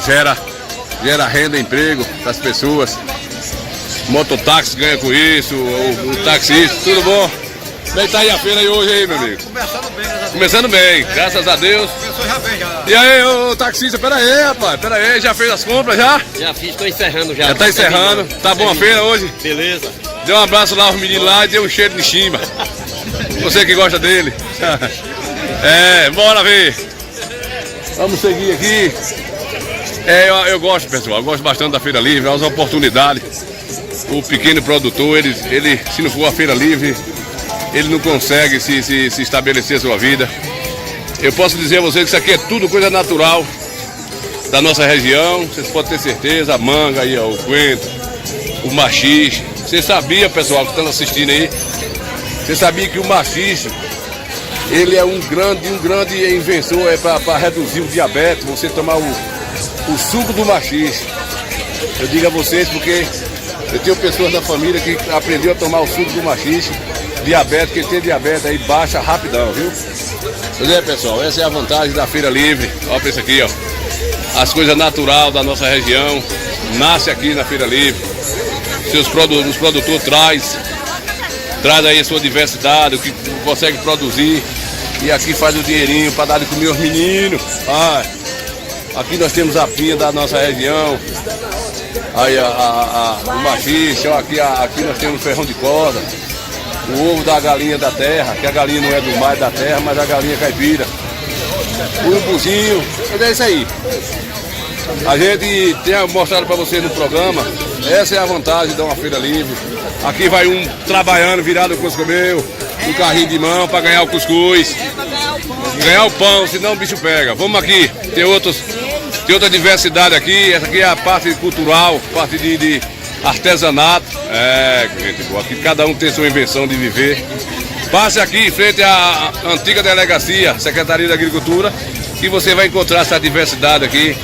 Gera renda, emprego para as pessoas. Mototáxi ganha com isso, o taxista, tudo bom? Como é que tá aí a feira aí hoje aí, meu amigo? Começando bem, graças a Deus. Começou já bem, já. E aí, ô taxista, pera aí, rapaz, pera aí, já fez as compras já? Já fiz, tô encerrando já. Já tá encerrando, tá bom a feira hoje? Beleza. Deu um abraço lá aos meninos lá e deu um cheiro de chimba. Você que gosta dele. Bora ver. Vamos seguir aqui. Eu gosto, pessoal, eu gosto bastante da Feira Livre, é uma oportunidade. O pequeno produtor, ele se não for a Feira Livre, ele não consegue se estabelecer a sua vida. Eu posso dizer a vocês que isso aqui é tudo coisa natural da nossa região. Vocês podem ter certeza, a manga aí, ó, o coentro, o maxixe. Você sabia, pessoal, que estão assistindo aí, você sabia que o maxixe, ele é um grande inventor para reduzir o diabetes, você tomar o suco do maxixe. Eu digo a vocês porque eu tenho pessoas da família que aprendeu a tomar o suco do maxixe. Diabetes, quem tem diabetes aí baixa rapidão, viu? Entendeu, pessoal? Essa é a vantagem da Feira Livre. Olha pra isso aqui, ó. As coisas naturais da nossa região nasce aqui na Feira Livre. Os produtores traz aí a sua diversidade, o que consegue produzir. E aqui faz o dinheirinho para dar de comer aos meninos. Aqui nós temos a pinha da nossa região. Aí o maxixe, ó, aqui nós temos o ferrão de corda. O ovo da galinha da terra, que a galinha não é do mar, é da terra, mas a galinha caipira. O umbuzinho, é isso aí. A gente tem mostrado para vocês no programa, essa é a vantagem de uma feira livre. Aqui vai um trabalhando, virado o cuscomeu, um carrinho de mão para ganhar o cuscuz. Ganhar o pão, senão o bicho pega. Vamos aqui, tem outra diversidade aqui. Essa aqui é a parte cultural, parte de artesanato. Gente boa. Aqui cada um tem sua invenção de viver. Passe aqui em frente à antiga delegacia, Secretaria da Agricultura, que você vai encontrar essa diversidade aqui.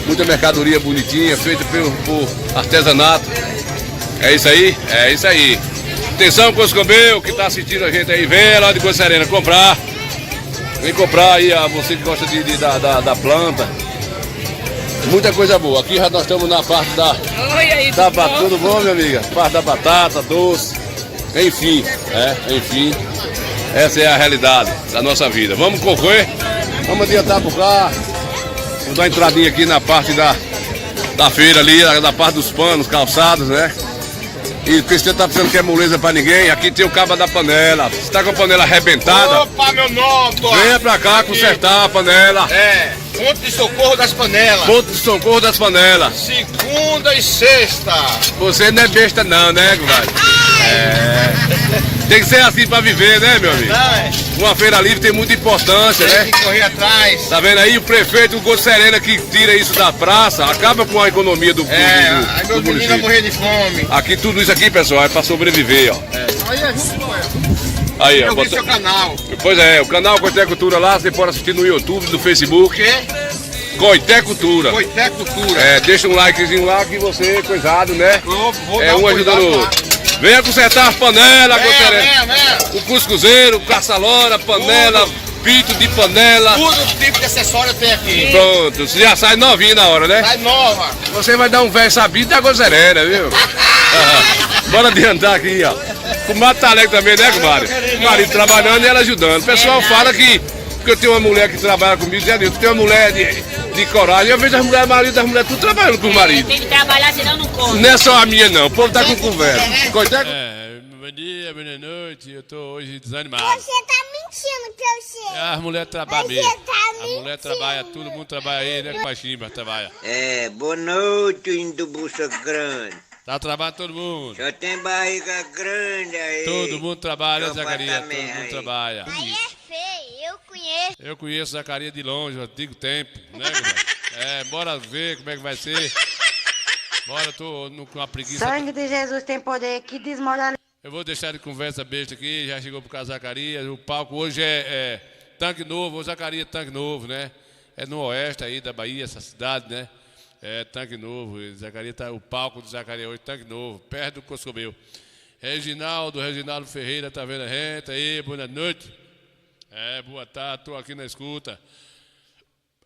Muita mercadoria bonitinha, feita por artesanato. É isso aí? É isso aí. Atenção, Coscobeu, que está assistindo a gente aí, vem lá de Coisa Serena comprar. Vem comprar aí, você que gosta da planta. Muita coisa boa. Aqui já nós estamos na parte da batata. Tudo bom, minha amiga? Parte da batata, doce. Enfim, essa é a realidade da nossa vida. Vamos concorrer? Vamos adiantar por cá. Vamos dar uma entradinha aqui na parte da feira ali, da parte dos panos, calçados, né? E porque você tá pensando que é moleza pra ninguém, aqui tem o cabo da panela. Você tá com a panela arrebentada? Opa, meu nome! Venha pra cá consertar a panela. Ponto de socorro das panelas. Ponto de socorro das panelas. Segunda e sexta. Você não é besta não, né, velho? Tem que ser assim pra viver, né, meu amigo? Uma feira livre tem muita importância, né? Tem que correr atrás. Tá vendo aí? O prefeito, o Coisa Serena, que tira isso da praça, acaba com a economia do Aí meus meninos vão morrer de fome. Aqui, tudo isso aqui, pessoal, é pra sobreviver, ó. Aí é junto com ela. Aí, ó. Eu vi seu canal. Pois é, o canal Coité Cultura lá, você pode assistir no YouTube, no Facebook. O quê? Coité Cultura. Coité Cultura. Deixa um likezinho lá que você, coisado, né? Vou dar Um ajudando o outro. Venha consertar as panelas, Coisa Serena. Venha. O cuscuzeiro, caçalora, panela, pito de panela. Tudo tipo de acessório tem aqui. Pronto, você já sai novinho na hora, né? Sai nova. Você vai dar um velho sabido da Coisa Serena, viu? Bora adiantar aqui, ó. O Mato tá alegre também, né, comadre? O marido trabalhando e ela ajudando. O pessoal fala que eu tenho uma mulher que trabalha comigo, tu tem uma mulher de coragem. Eu vejo as mulheres, marido das mulheres, tudo trabalhando com o marido. Tem que trabalhar, senão não come. Não é só a minha, não. O povo tá com conversa. Bom dia, boa noite. Eu tô hoje desanimado. Você tá mentindo pra você. As mulheres trabalham Você mesmo. tá A mulher mentindo. trabalha, todo mundo trabalha aí, né? Com a chimba trabalha. Boa noite, indo bucha grande. Tá trabalhando todo mundo. Só tem barriga grande aí. Todo mundo trabalha, né, Seu Zacarias? Todo apartamento mundo aí. trabalha. Aí é feio, eu conheço. Eu conheço Zacarias de longe, antigo tempo, né, galera? Bora ver como é que vai ser. Bora, eu tô com uma preguiça. Sangue de Jesus tem poder que desmorona. Eu vou deixar de conversa besta aqui, já chegou pro caso Zacarias. O palco hoje é Tanque Novo, o Zacarias Tanque Novo, né? É no oeste aí da Bahia, essa cidade, né? Tanque Novo, Zacarias o palco do Zacarias hoje, Tanque Novo, perto do Coscobeu. Reginaldo Ferreira, tá vendo a gente aí, boa noite. Boa tarde, tô aqui na escuta.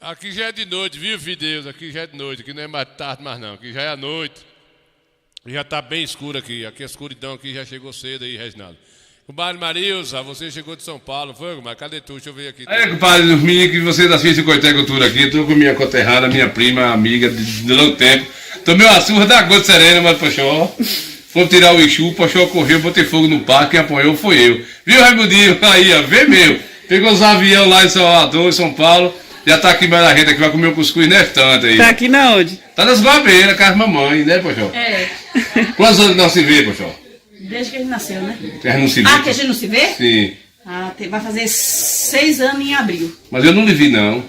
Aqui já é de noite, viu, filho Deus? Aqui já é de noite, aqui não é mais tarde mais não, aqui já é à noite. Já tá bem escuro aqui, a escuridão aqui já chegou cedo aí, Reginaldo. Compadre Marilza, você chegou de São Paulo, foi, compadre? Cadê tu? Deixa eu ver aqui. Compadre Dorminho, que você assiste o Coité Cultura aqui, estou com minha conterrânea, minha prima, amiga de longo tempo. Tomei uma surra da gota serena, mas Poxó. Foi tirar o Exu, o Poxó correu, botei fogo no parque, quem apoiou foi eu. Viu, Raimundinho? Aí, ó, vê meu. Pegou os aviões lá em Salvador, em São Paulo, já tá aqui mais na rede, que vai comer um cuscuz nestante aí. Tá aqui na onde? Tá nas gobeiras, com as mamães, né, Poxó? É. Quantos anos não se vê, Poxó? Desde que ele nasceu, né? Que a gente não se vê. Ah, que a gente não se vê? Sim. Ah, vai fazer 6 anos em abril. Mas eu não lhe vi, não.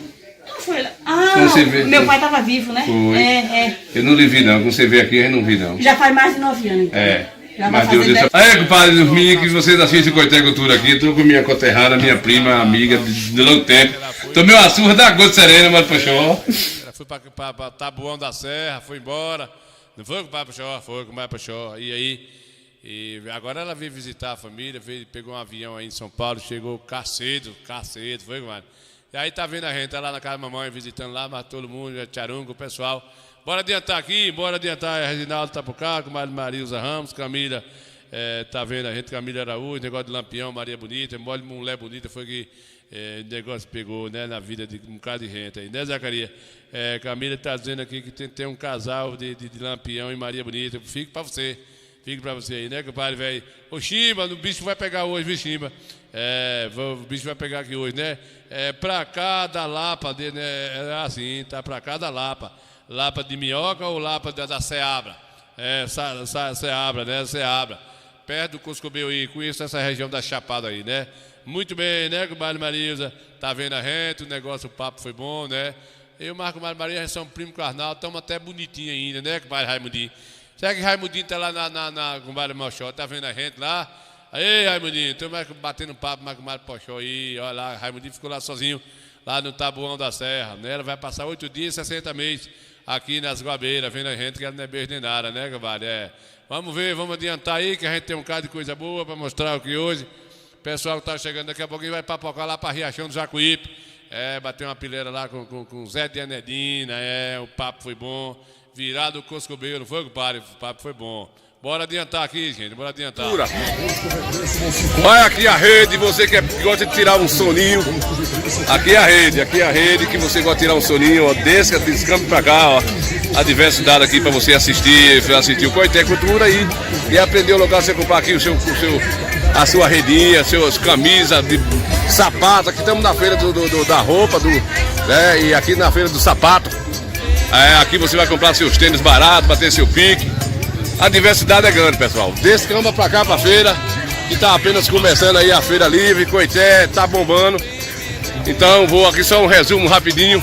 Não foi lá. Ah, Quando você vê, meu pai tava vivo, né? Foi. É. Eu não lhe vi, não. Quando você vê aqui, eu não vi, não. Já faz mais de 9 anos, então. É. Já vai Mas fazer Deus 10. Aí, compadre Dorminho, que vocês assistem o Coité Cultura aqui, estou com minha conterrânea, minha prima, amiga de longo tempo. Tomei uma surra da gota serena, mas Poxó. Ela foi pra Taboão da Serra, foi embora. Não foi com o pai Poxó? Foi com o pai Poxó. E aí... E agora ela veio visitar a família, pegou um avião aí em São Paulo, chegou cacedo, foi, mano. E aí tá vendo a gente, tá lá na casa da mamãe, visitando lá, mas todo mundo, Tcharunga, o pessoal. Bora adiantar aqui, Reginaldo tá por cá, com Marilza Ramos, Camila, tá vendo a gente, Camila Araújo, negócio de Lampião, Maria Bonita, mulher bonita, foi que o negócio pegou, né, na vida de um bocado de gente aí, né, Zacarias? Camila tá dizendo aqui que tem um casal de Lampião e Maria Bonita, fique pra você. Fique pra você aí, né, compadre, velho? Ô, Chimba, o bicho vai pegar hoje, viu, Chimba? O bicho vai pegar aqui hoje, né? Pra cá da Lapa, né? É assim, tá pra cá da Lapa. Lapa de Minhoca ou Lapa da Ceabra? Ceabra, né? Ceabra. Perto do Coscobeu aí, conheço essa região da Chapada aí, né? Muito bem, né, compadre Marilza? Tá vendo a gente, o negócio, o papo foi bom, né? Eu e o Marco Maria, a gente somos primo carnal, estamos até bonitinho ainda, né, compadre Raimundinho? Será que Raimundinho tá lá na Comadre Mochó, tá vendo a gente lá? Aí, Raimundinho, tô batendo papo com a Comadre Mochó aí, olha lá, Raimundinho ficou lá sozinho, lá no Taboão da Serra, né? Ela vai passar 8 dias e 60 meses aqui nas Guabeiras, vendo a gente, que ela não é beijo nem nada, né, compadre? Vamos ver, vamos adiantar aí, que a gente tem um bocado de coisa boa para mostrar aqui hoje. O pessoal que tá chegando daqui a pouquinho vai papocar lá para Riachão do Jacuípe, bater uma pileira lá com Zé de Anedina, o papo foi bom. Virado o Coscobeiro, não foi, compadre? O papo foi bom. Bora adiantar aqui, gente, bora adiantar. Olha aqui a rede, você que gosta de tirar um soninho. Aqui é a rede que você gosta de tirar um soninho, ó, desse campo pra cá, ó. A diversidade aqui pra você assistir o Coité Cultura aí e aprender o lugar, você comprar aqui a sua redinha, suas camisas de sapato. Aqui estamos na feira da roupa, né, e aqui na feira do sapato. Aqui você vai comprar seus tênis baratos, bater seu pique. A diversidade é grande, pessoal. Desse camba pra cá, pra feira, que tá apenas começando aí a Feira Livre, Coité, tá bombando. Então vou aqui só um resumo rapidinho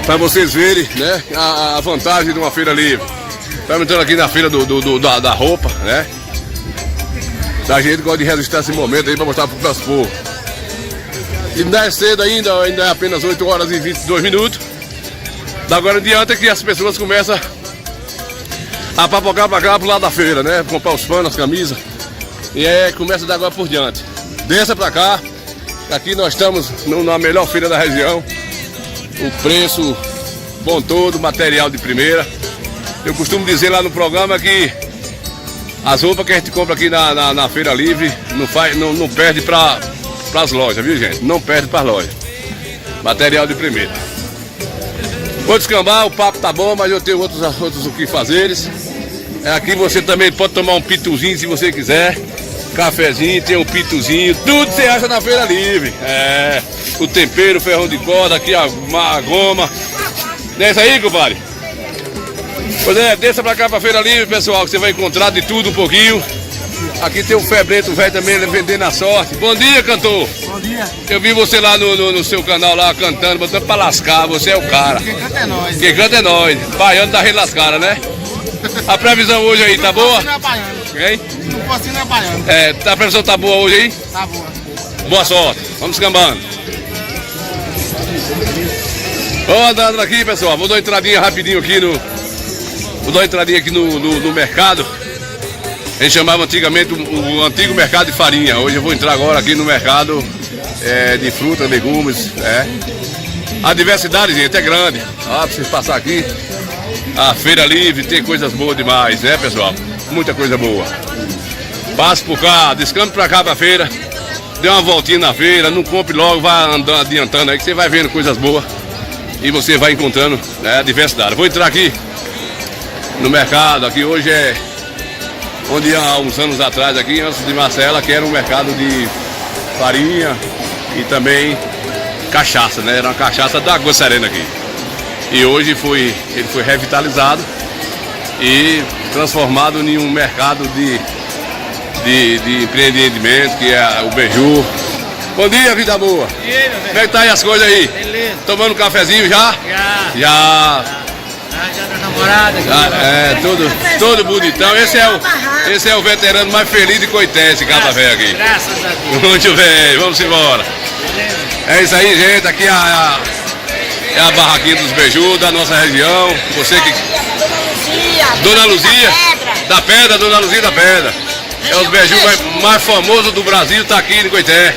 para vocês verem, né, a vantagem de uma Feira Livre. Estamos entrando aqui na feira da roupa, né? A gente gosta de registrar esse momento aí para mostrar pro nosso povo. E não é cedo ainda é apenas 8 horas e 22 minutos. Da agora em diante é que as pessoas começam a papocar pra cá pro lado da feira, né? Comprar os panos, as camisas. E começa da agora por diante. Desça pra cá. Aqui nós estamos na melhor feira da região. O preço bom todo, material de primeira. Eu costumo dizer lá no programa que as roupas que a gente compra aqui na Feira Livre não perde para as lojas, viu, gente? Não perde para as lojas. Material de primeira. Vou descambar, o papo tá bom, mas eu tenho outros o que fazeres. Aqui você também pode tomar um pituzinho se você quiser. Cafezinho, tem um pituzinho, tudo você acha na Feira Livre. O tempero, o ferrão de corda, aqui a goma. Não é isso aí, compadre? Pois desça pra cá pra Feira Livre, pessoal, que você vai encontrar de tudo um pouquinho. Aqui tem um Febreto velho também vendendo a sorte. Bom dia, cantor. Bom dia. Eu vi você lá no seu canal lá cantando, botando pra lascar, você é o cara. Quem canta é nós. Quem canta é nós. Baiano tá relascada, né? A previsão hoje aí, tá boa? Não é baiano. Hein? Se não for assim, não é baiano. A previsão tá boa hoje aí? Tá boa. Boa sorte. Vamos descambando. Vamos andando aqui, pessoal. Vou dar uma entradinha rapidinho aqui no mercado. A gente chamava antigamente o antigo mercado de farinha. Hoje eu vou entrar agora aqui no mercado de frutas, legumes. A diversidade, gente, é grande. Ó, pra vocês passar aqui. A feira livre tem coisas boas demais, né, pessoal? Muita coisa boa. Passe por cá, descampe pra cá pra feira. Dê uma voltinha na feira, não compre logo, vai andando, adiantando aí que você vai vendo coisas boas. E você vai encontrando, né, a diversidade. Vou entrar aqui no mercado, aqui hoje é onde há uns anos atrás aqui, antes de Marcela, que era um mercado de farinha e também cachaça, né? Era uma cachaça da Água Serena aqui. E hoje ele foi revitalizado e transformado em um mercado de empreendimento, que é o Beiju. Bom dia, vida boa. E aí, meu velho? Como é que tá aí as coisas aí? Beleza. Tomando um cafezinho já? Já. Já. Já da namorada aqui. Tudo bonitão. Esse é o veterano mais feliz de Coité, esse café velho aqui. Graças a Deus. Muito bem, vamos embora. Beleza. É isso aí, gente. Aqui é a barraquinha dos Beiju da nossa região. Você que. Dona Luzia. Da Pedra, Dona Luzia da Pedra. É o Beiju mais famoso do Brasil, tá aqui em Coité.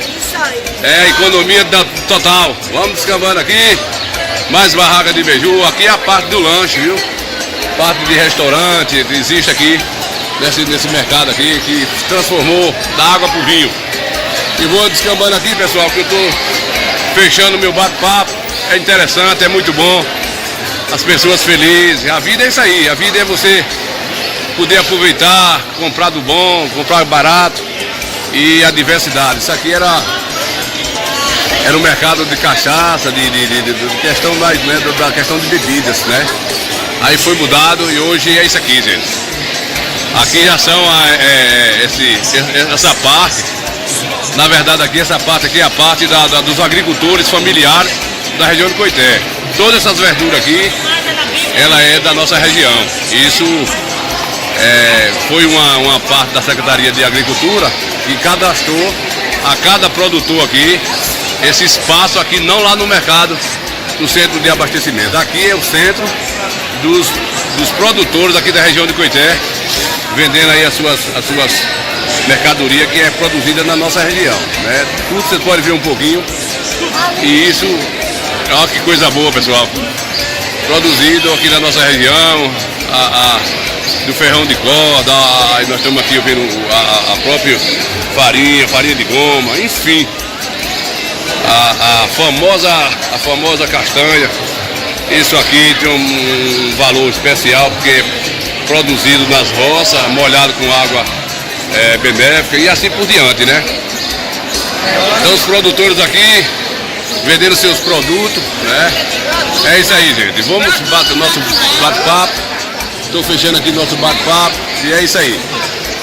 É a economia total. Vamos descambando aqui. Mais barraca de Beiju. Aqui é a parte do lanche, viu? Parte de restaurante que existe aqui nesse mercado aqui, que se transformou da água pro vinho. E vou descambando aqui, pessoal, que eu tô fechando meu bate-papo. É interessante, é muito bom. As pessoas felizes. A vida é isso aí. A vida é você poder aproveitar, comprar do bom, comprar barato e a diversidade. Isso aqui era um mercado de cachaça, de questão da questão de bebidas, né? Aí foi mudado e hoje é isso aqui, gente. Aqui já são essa parte. Na verdade aqui essa parte aqui é a parte dos agricultores familiares da região de Coité. Todas essas verduras aqui, ela é da nossa região. Isso foi uma parte da Secretaria de Agricultura que cadastrou a cada produtor aqui esse espaço aqui, não lá no mercado, no centro de abastecimento. Aqui é o centro dos produtores aqui da região de Coité, vendendo aí as suas mercadorias que é produzida na nossa região, né? Tudo você pode ver um pouquinho. E isso, olha que coisa boa, pessoal. Produzido aqui na nossa região, do ferrão de corda, nós estamos aqui vendo a própria farinha de goma, enfim. A famosa castanha. Isso aqui tem um valor especial porque é produzido nas roças, molhado com água benéfica e assim por diante, né? Então os produtores aqui vendendo seus produtos, né? É isso aí, gente. Vamos bater nosso bate-papo. Estou fechando aqui nosso bate-papo e é isso aí.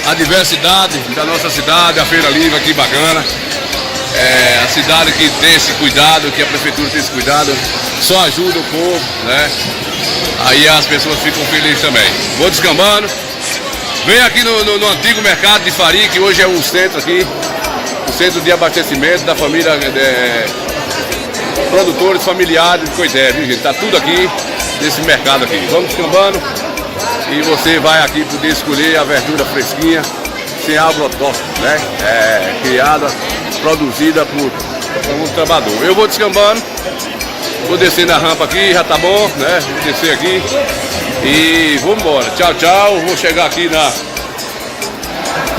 A diversidade da nossa cidade, a Feira Livre aqui bacana. A cidade que tem esse cuidado, que a prefeitura tem esse cuidado, só ajuda o povo, né? Aí as pessoas ficam felizes também. Vou descambando. Vem aqui no antigo mercado de farinha, que hoje é um centro aqui, o centro de abastecimento da família produtores familiares de Coité, viu, gente? Tá tudo aqui nesse mercado aqui. Vamos descambando e você vai aqui poder escolher a verdura fresquinha, sem agrotóxico, né? Criada, produzida por um trabalhador. Eu vou descambando, vou descer na rampa aqui, já tá bom, né? Vou descer aqui e vamos embora. Tchau, tchau. Vou chegar aqui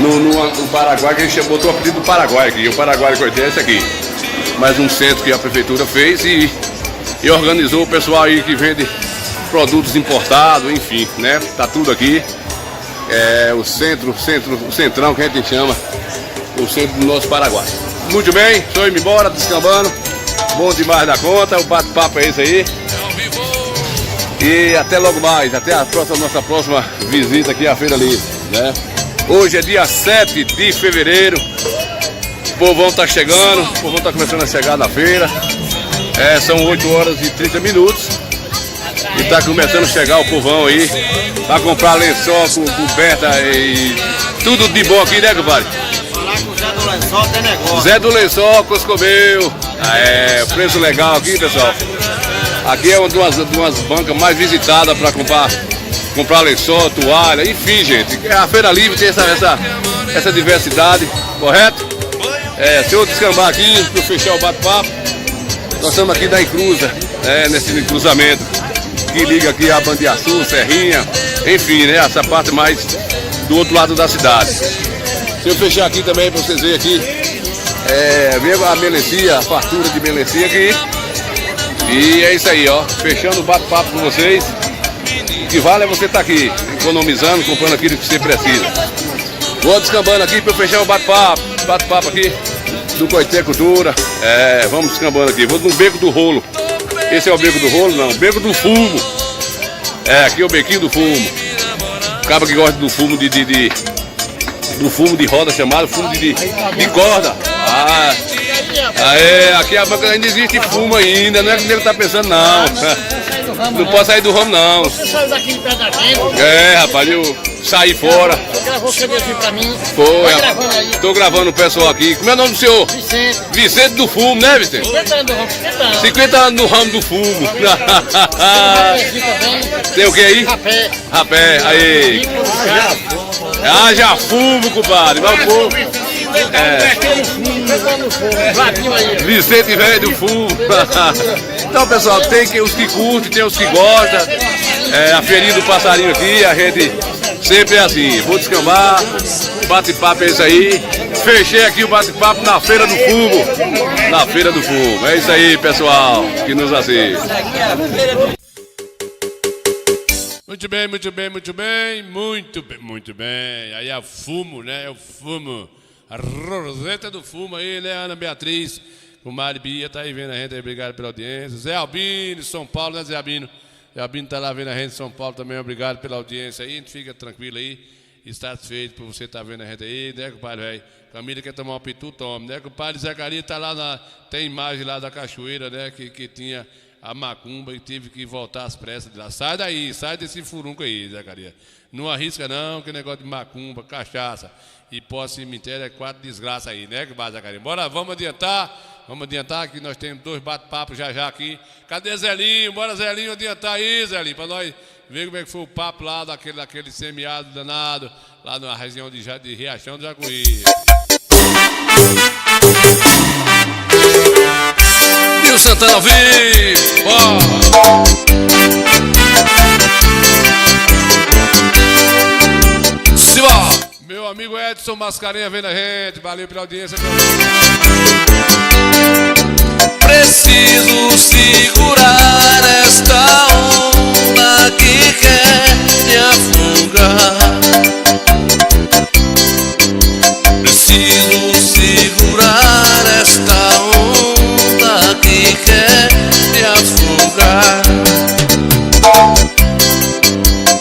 no Paraguai, que a gente botou o apelido do Paraguai aqui. O Paraguai Coité é esse aqui. Mais um centro que a prefeitura fez e organizou o pessoal aí que vende produtos importados, enfim, né? Tá tudo aqui. O centrão que a gente chama, o centro do nosso Paraguai. Muito bem, estou indo embora, descambando. Bom demais da conta, o bate-papo é esse aí. E até logo mais, até nossa próxima visita aqui à Feira Livre, né? Hoje é dia 7 de fevereiro. O povão tá chegando, o povão tá começando a chegar na feira. São 8 horas e 30 minutos. E tá começando a chegar o povão aí pra comprar lençol, coberta e tudo de bom aqui, né, compadre? Falar com o Zé do Lençol tem negócio. Zé do Lençol, Coscomeu. Preço legal aqui, pessoal. Aqui é uma das bancas mais visitadas para comprar lençol, toalha, enfim, gente. A Feira Livre tem essa diversidade, correto? Se eu descambar aqui, para fechar o bate-papo, Nós estamos aqui da Encruza, nesse cruzamento que liga aqui a Bandiaçu, Serrinha, enfim, né? Essa parte mais do outro lado da cidade. Se eu fechar aqui também para vocês verem aqui, vem a melancia, a fartura de melancia aqui. E é isso aí, ó. Fechando o bate-papo com vocês. O que vale é você estar aqui, economizando, comprando aquilo que você precisa. Vou descambando aqui para eu fechar o bate-papo aqui do Coité Cultura. Vamos descambando aqui. Vou no Beco do Rolo. Esse é o Beco do Rolo? Não, Beco do Fumo. Aqui é o Bequinho do Fumo. O cara que gosta do fumo do fumo de roda, chamado fumo de corda. Aqui ainda existe fumo ainda, não é que o nego tá pensando não. Não pode sair do ramo não. Você saiu daqui de perto da gente? Rapaz, eu saí fora. Você gravou o CDzinho pra mim? Foi, tá gravando aí? Tô gravando o pessoal aqui. Como é o nome do senhor? Vicente. Vicente do Fumo, né, Vicente? 50 anos do ramo, 50 anos. 50 anos no ramo do fumo. Tem o que aí? Rapé. Rapé, aí. Já fumo, compadre. Mas o povo. Vicente velho do fumo. Então, pessoal, tem os que curtem, tem os que gostam. A feirinha do passarinho aqui, a gente sempre é assim. Vou descambar, bate-papo é isso aí. Fechei aqui o bate-papo na Feira do Fumo. Na Feira do Fumo. É isso aí, pessoal, que nos assiste. Muito bem, muito bem, muito bem, muito bem, muito bem. Aí é o fumo, né? É o fumo. A Roseta do Fumo aí, né, Ana Beatriz? O Mari Bia tá aí vendo a gente aí, obrigado pela audiência. Zé Albino, São Paulo, né, Zé Albino? Zé Albino tá lá vendo a gente em São Paulo também, obrigado pela audiência aí. A gente fica tranquilo aí, satisfeito por você estar vendo a gente aí, né, compadre, velho? Família quer tomar um pitu, tome, né? Compadre Zacarias tá lá tem imagem lá da cachoeira, né, que tinha a macumba e teve que voltar às pressas de lá. Sai daí, sai desse furunco aí, Zacarias. Não arrisca não, que negócio de macumba, cachaça e pós-cemitério é 4 desgraças aí, né, que vai, Zacarias? Bora, vamos adiantar que nós temos 2 bate-papos já aqui. Cadê Zelinho? Bora, Zelinho, adiantar aí, Zelinho, pra nós ver como é que foi o papo lá daquele semiado danado, lá na região de Riachão do Jacuí. E o Santana ao vivo, Meu amigo Edson Mascarenha vendo a gente, valeu pela audiência. Preciso segurar esta onda que quer me afogar. Preciso segurar esta onda que quer me afogar.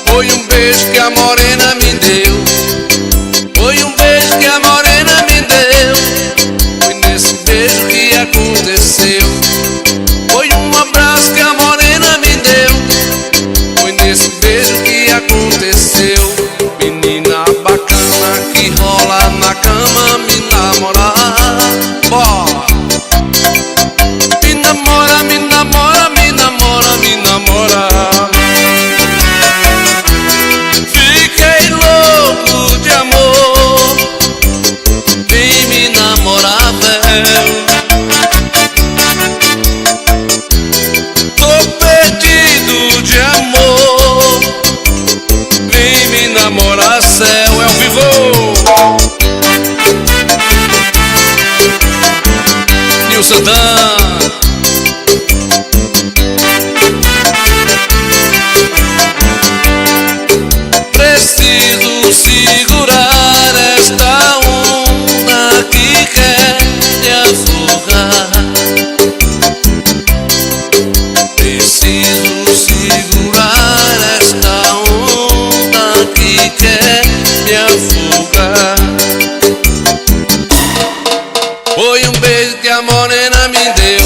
Foi um beijo que a morena me deu. Foi um beijo que a morena me deu. Foi nesse beijo que aconteceu. Foi um abraço que a morena me deu. Foi nesse beijo que aconteceu. Menina bacana que rola na cama, me namorar. Bora! Me namora, me namora, me namora, me namora. Fiquei louco de amor. Vem me namorar, velho. Tô perdido de amor. Vem me namorar, céu, é ao vivo. Nil Santana. Preciso segurar esta onda que quer me afogar. Preciso segurar esta onda que quer me afogar. Foi um beijo que a morena me deu.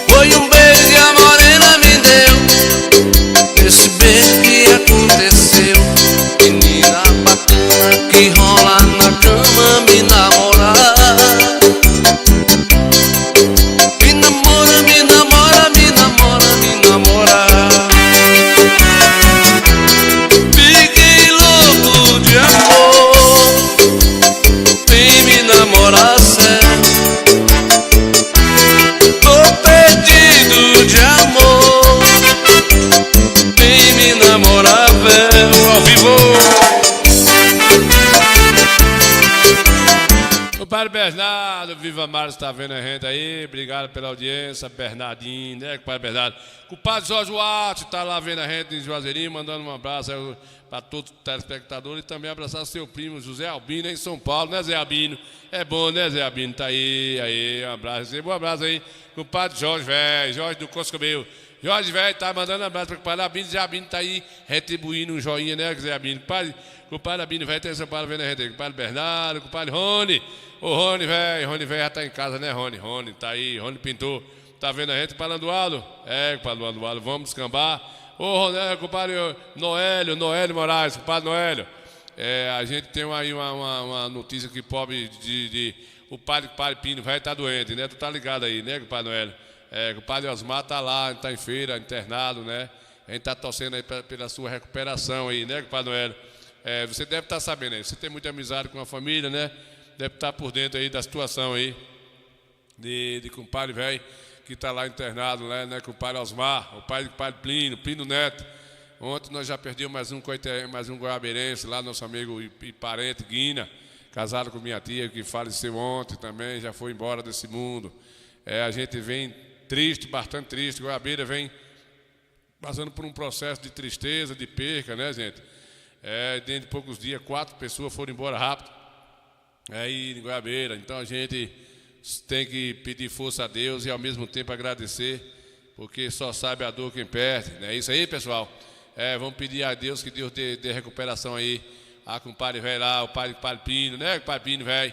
Foi um beijo que a morena me deu. Esse beijo que aconteceu. Menina bacana que rola na cama, me namorar. Me namora, me namora, me namora, me namora. Compadre Bernardo, Viva Mares está vendo a gente aí, obrigado pela audiência, Bernardinho, né, compadre Bernardo. Compadre Jorge Watts está lá vendo a gente em Juazeirinho, mandando um abraço para todos os telespectadores e também abraçar seu primo José Albino em São Paulo, né, Zé Albino? É bom, né, Zé Albino? Tá aí, um abraço. Um abraço aí, compadre Jorge, velho, Jorge do Coscomeu. Jorge, velho, tá mandando um abraço para o compadre Albino, Zé Albino tá aí retribuindo um joinha, né, Zé Albino? Compadre Albino, velho, tem São Paulo vendo a gente aí, compadre Bernardo, compadre Rony. Ô Rony, velho, já tá em casa, né, Rony? Rony tá aí, Rony pintou. Tá vendo a gente, compadre Landualo? Compadre Landualo, vamos descambar. Ô, compadre Noélio Moraes, compadre Noélio. A gente tem aí uma notícia que pobre o padre Pino, velho, tá doente, né? Tu tá ligado aí, né, compadre Noélio? Compadre Osmar tá lá, tá em feira, internado, né? A gente tá torcendo aí pela sua recuperação aí, né, compadre Noélio? Você deve estar sabendo aí, você tem muita amizade com a família, né? Deve estar por dentro aí da situação aí de compadre velho que está lá internado, né? Compadre Osmar, o pai do compadre Plínio Neto. Ontem nós já perdemos mais um goiabeirense lá, nosso amigo e parente Guina, casado com minha tia, que faleceu ontem também, já foi embora desse mundo. A gente vem triste, bastante triste, Goiabeira vem passando por um processo de tristeza, de perca, né, gente? Dentro de poucos dias, 4 pessoas foram embora rápido. Aí em Goiabeira, então a gente tem que pedir força a Deus e ao mesmo tempo agradecer, porque só sabe a dor quem perde, é isso aí, pessoal. Vamos pedir a Deus que Deus dê recuperação aí a compadre velho lá, o pai Pino, né, compadre Pino velho,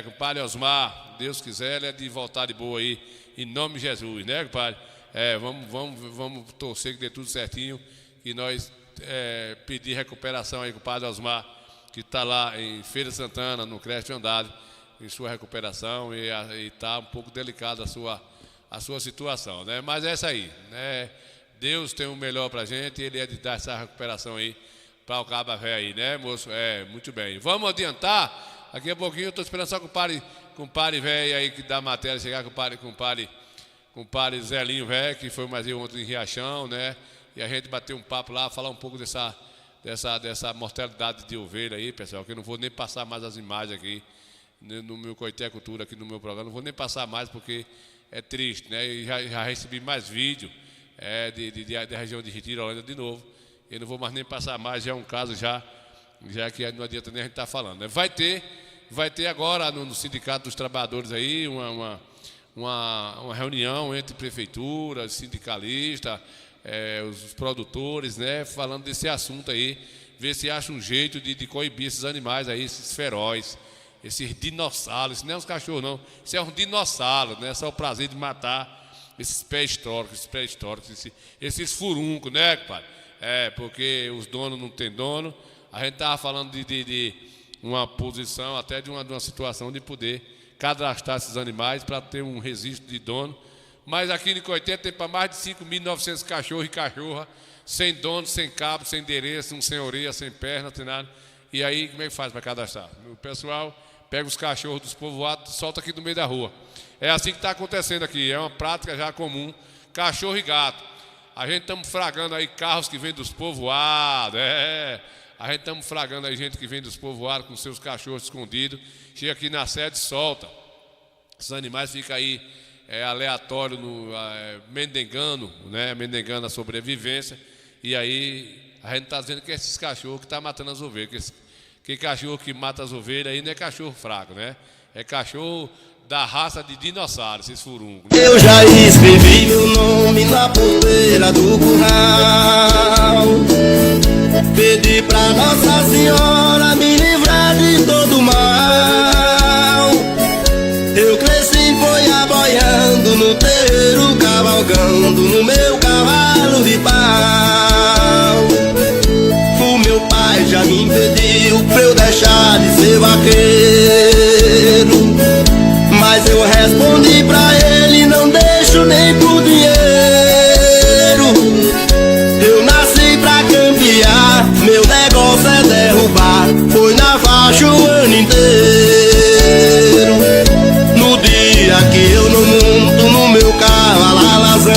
compadre Osmar, Deus quiser, ele é de voltar de boa aí, em nome de Jesus, né, compadre? Vamos torcer que dê tudo certinho, que nós pedir recuperação aí, compadre Osmar, que está lá em Feira Santana, no Creche Andrade, em sua recuperação, e está um pouco delicada a sua situação, né? Mas é isso aí, né? Deus tem o melhor para a gente, Ele é de dar essa recuperação aí para o cabo velho aí, né, moço? Muito bem. Vamos adiantar, daqui a pouquinho eu estou esperando só com o compadre velho aí que dá matéria, chegar com o compadre Zelinho velho, que foi mais eu ontem em Riachão, né? E a gente bater um papo lá, falar um pouco dessa mortalidade de ovelha aí, pessoal, que eu não vou nem passar mais as imagens aqui no meu Coité Cultura, aqui no meu programa, não vou nem passar mais porque é triste, né? E já recebi mais vídeo da região de Retiro, Holanda de novo, eu não vou mais nem passar mais, já é um caso já que não adianta nem a gente estar falando, né? Vai ter agora no Sindicato dos Trabalhadores aí uma reunião entre prefeitura, sindicalista, os produtores, né, falando desse assunto aí, ver se acha um jeito de coibir esses animais aí, esses feróis, esses dinossauros. Isso não é uns cachorros não, isso é um dinossauro, né? Só o prazer de matar esses pré-históricos, esses furuncos, né, compadre? Porque os donos não tem dono. A gente estava falando de uma posição, até de uma situação de poder cadastrar esses animais para ter um registro de dono. Mas aqui em Coité tem para mais de 5.900 cachorros e cachorra, sem dono, sem cabo, sem endereço, sem orelha, sem perna, sem nada. E aí, como é que faz para cadastrar? O pessoal pega os cachorros dos povoados e solta aqui no meio da rua. É assim que está acontecendo aqui, é uma prática já comum, cachorro e gato. A gente estamos fragando aí carros que vêm dos povoados, A gente estamos fragando aí gente que vem dos povoados com seus cachorros escondidos, chega aqui na sede e solta. Esses animais ficam aí aleatório, mendengando, né? Mendengando a sobrevivência. E aí a gente está dizendo que esses cachorros que estão matando as ovelhas. Que cachorro que mata as ovelhas aí não é cachorro fraco, né? É cachorro da raça de dinossauros, esses furungos. Eu já escrevi meu nome na poeira do curral. Pedi pra Nossa Senhora me livrar de todo mal. Eu cresci foi aboiando no terreiro, cavalgando no meu cavalo de pau. O meu pai já me impediu pra eu deixar de ser vaqueiro, mas eu respondi pra ele, não deixo nem por dinheiro. Eu nasci pra campear, meu negócio é derrubar. Foi na faixa o ano inteiro. No dia que eu não monto no meu cavalo alazão,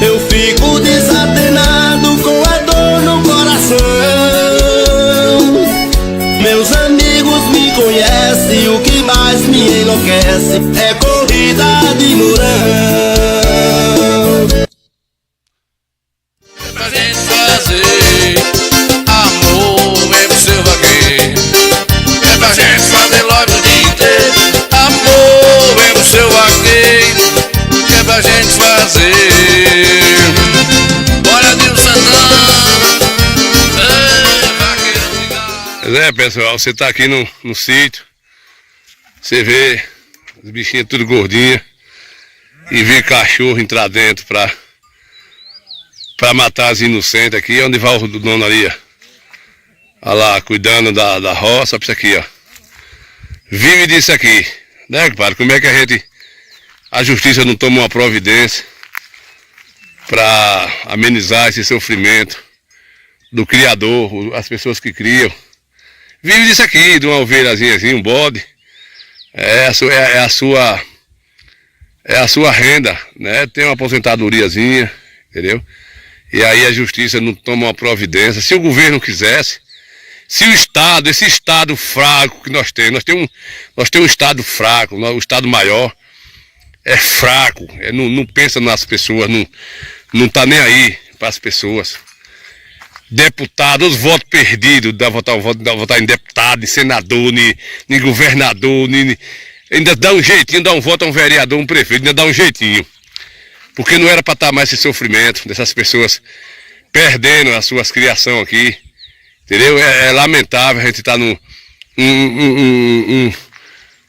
eu fico desatenado com a dor no coração. Meus amigos me enlouquece, é corrida de mourão. Pra gente fazer amor, vem pro seu vaqueiro. É pra gente fazer logo o dia inteiro. Amor, vem pro seu vaqueiro. É pra gente fazer. Bora Nilson Pois é, pessoal, você tá aqui no sítio, você vê os bichinhos tudo gordinhos e vê cachorro entrar dentro pra matar as inocentes aqui, onde vai o dono ali, ó. Olha lá, cuidando da roça, isso aqui, ó. Vive disso aqui, né, compadre? Como é que a justiça não toma uma providência pra amenizar esse sofrimento do criador, as pessoas que criam? Vive disso aqui, de uma ovelhazinha assim, um bode. É a sua renda, né? Tem uma aposentadoriazinha, entendeu? E aí a justiça não toma uma providência. Se o governo quisesse, se o Estado, esse Estado fraco que nós temos um Estado fraco, o Estado maior é fraco, não pensa nas pessoas, não tá nem aí para as pessoas. Deputado, os votos perdidos, dá votar em deputado, em senador, em governador, ainda dá um jeitinho, dá um voto a um vereador, um prefeito, ainda dá um jeitinho. Porque não era para estar mais esse sofrimento dessas pessoas perdendo as suas criações aqui, entendeu? É lamentável a gente estar num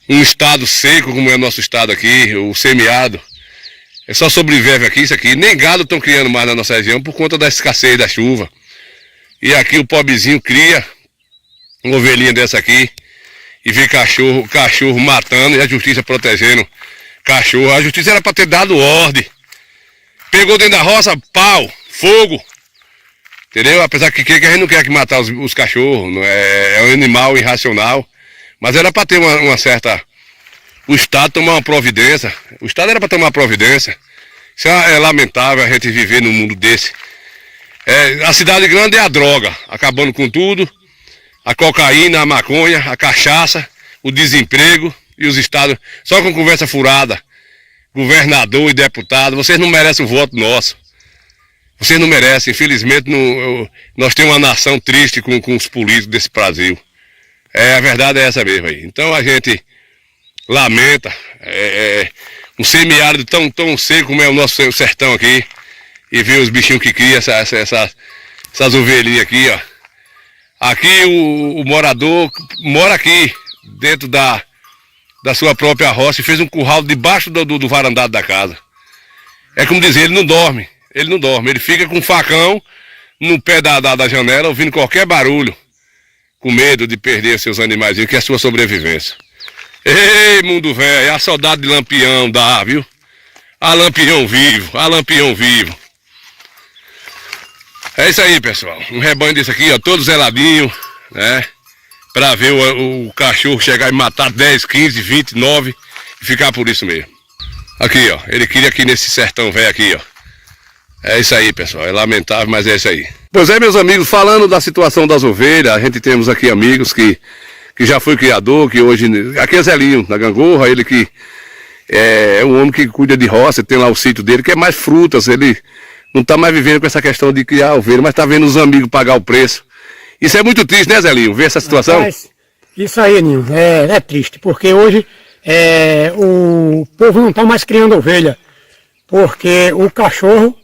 estado seco como é o nosso estado aqui, o semiárido. É só sobrevive aqui isso aqui. Nem gado estão criando mais na nossa região por conta da escassez da chuva. E aqui o pobrezinho cria uma ovelhinha dessa aqui e vê cachorro matando e a justiça protegendo cachorro. A justiça era para ter dado ordem. Pegou dentro da roça, pau, fogo. Entendeu? Apesar que a gente não quer que matar os cachorros, não é um animal irracional. Mas era para ter uma certa... O Estado tomar uma providência. O Estado era para tomar uma providência. Isso é lamentável a gente viver num mundo desse. A cidade grande é a droga, acabando com tudo. A cocaína, a maconha, a cachaça, o desemprego e os estados só com conversa furada. Governador e deputado, vocês não merecem o voto nosso. Vocês não merecem, infelizmente nós temos uma nação triste com os políticos desse Brasil. A verdade é essa mesmo aí. Então a gente lamenta um semiárido tão seco como é o nosso sertão aqui. E ver os bichinhos que criam essas ovelhinhas aqui, ó. Aqui o morador mora aqui, dentro da sua própria roça, e fez um curral debaixo do varandado da casa. É como dizer, ele não dorme, ele fica com um facão no pé da janela, ouvindo qualquer barulho, com medo de perder seus animaizinhos, que é a sua sobrevivência. Ei, mundo velho, a saudade de Lampião dá, viu? A Lampião vivo. É isso aí, pessoal. Um rebanho desse aqui, ó, todo zeladinho, né? Pra ver o cachorro chegar e matar 10, 15, 20, 9 e ficar por isso mesmo. Aqui, ó, ele queria aqui nesse sertão velho aqui, ó. É isso aí, pessoal. É lamentável, mas é isso aí. Pois é, meus amigos, falando da situação das ovelhas, a gente temos aqui amigos que já foi criador, que hoje... Aqui é Zelinho, na Gangorra, ele que é um homem que cuida de roça, tem lá o sítio dele, que é mais frutas, ele... Não está mais vivendo com essa questão de criar ovelha, mas está vendo os amigos pagar o preço. Isso é muito triste, né, Zelinho? Ver essa situação? Mas, isso aí, Ninho, é triste, porque hoje o povo não está mais criando ovelha, porque o cachorro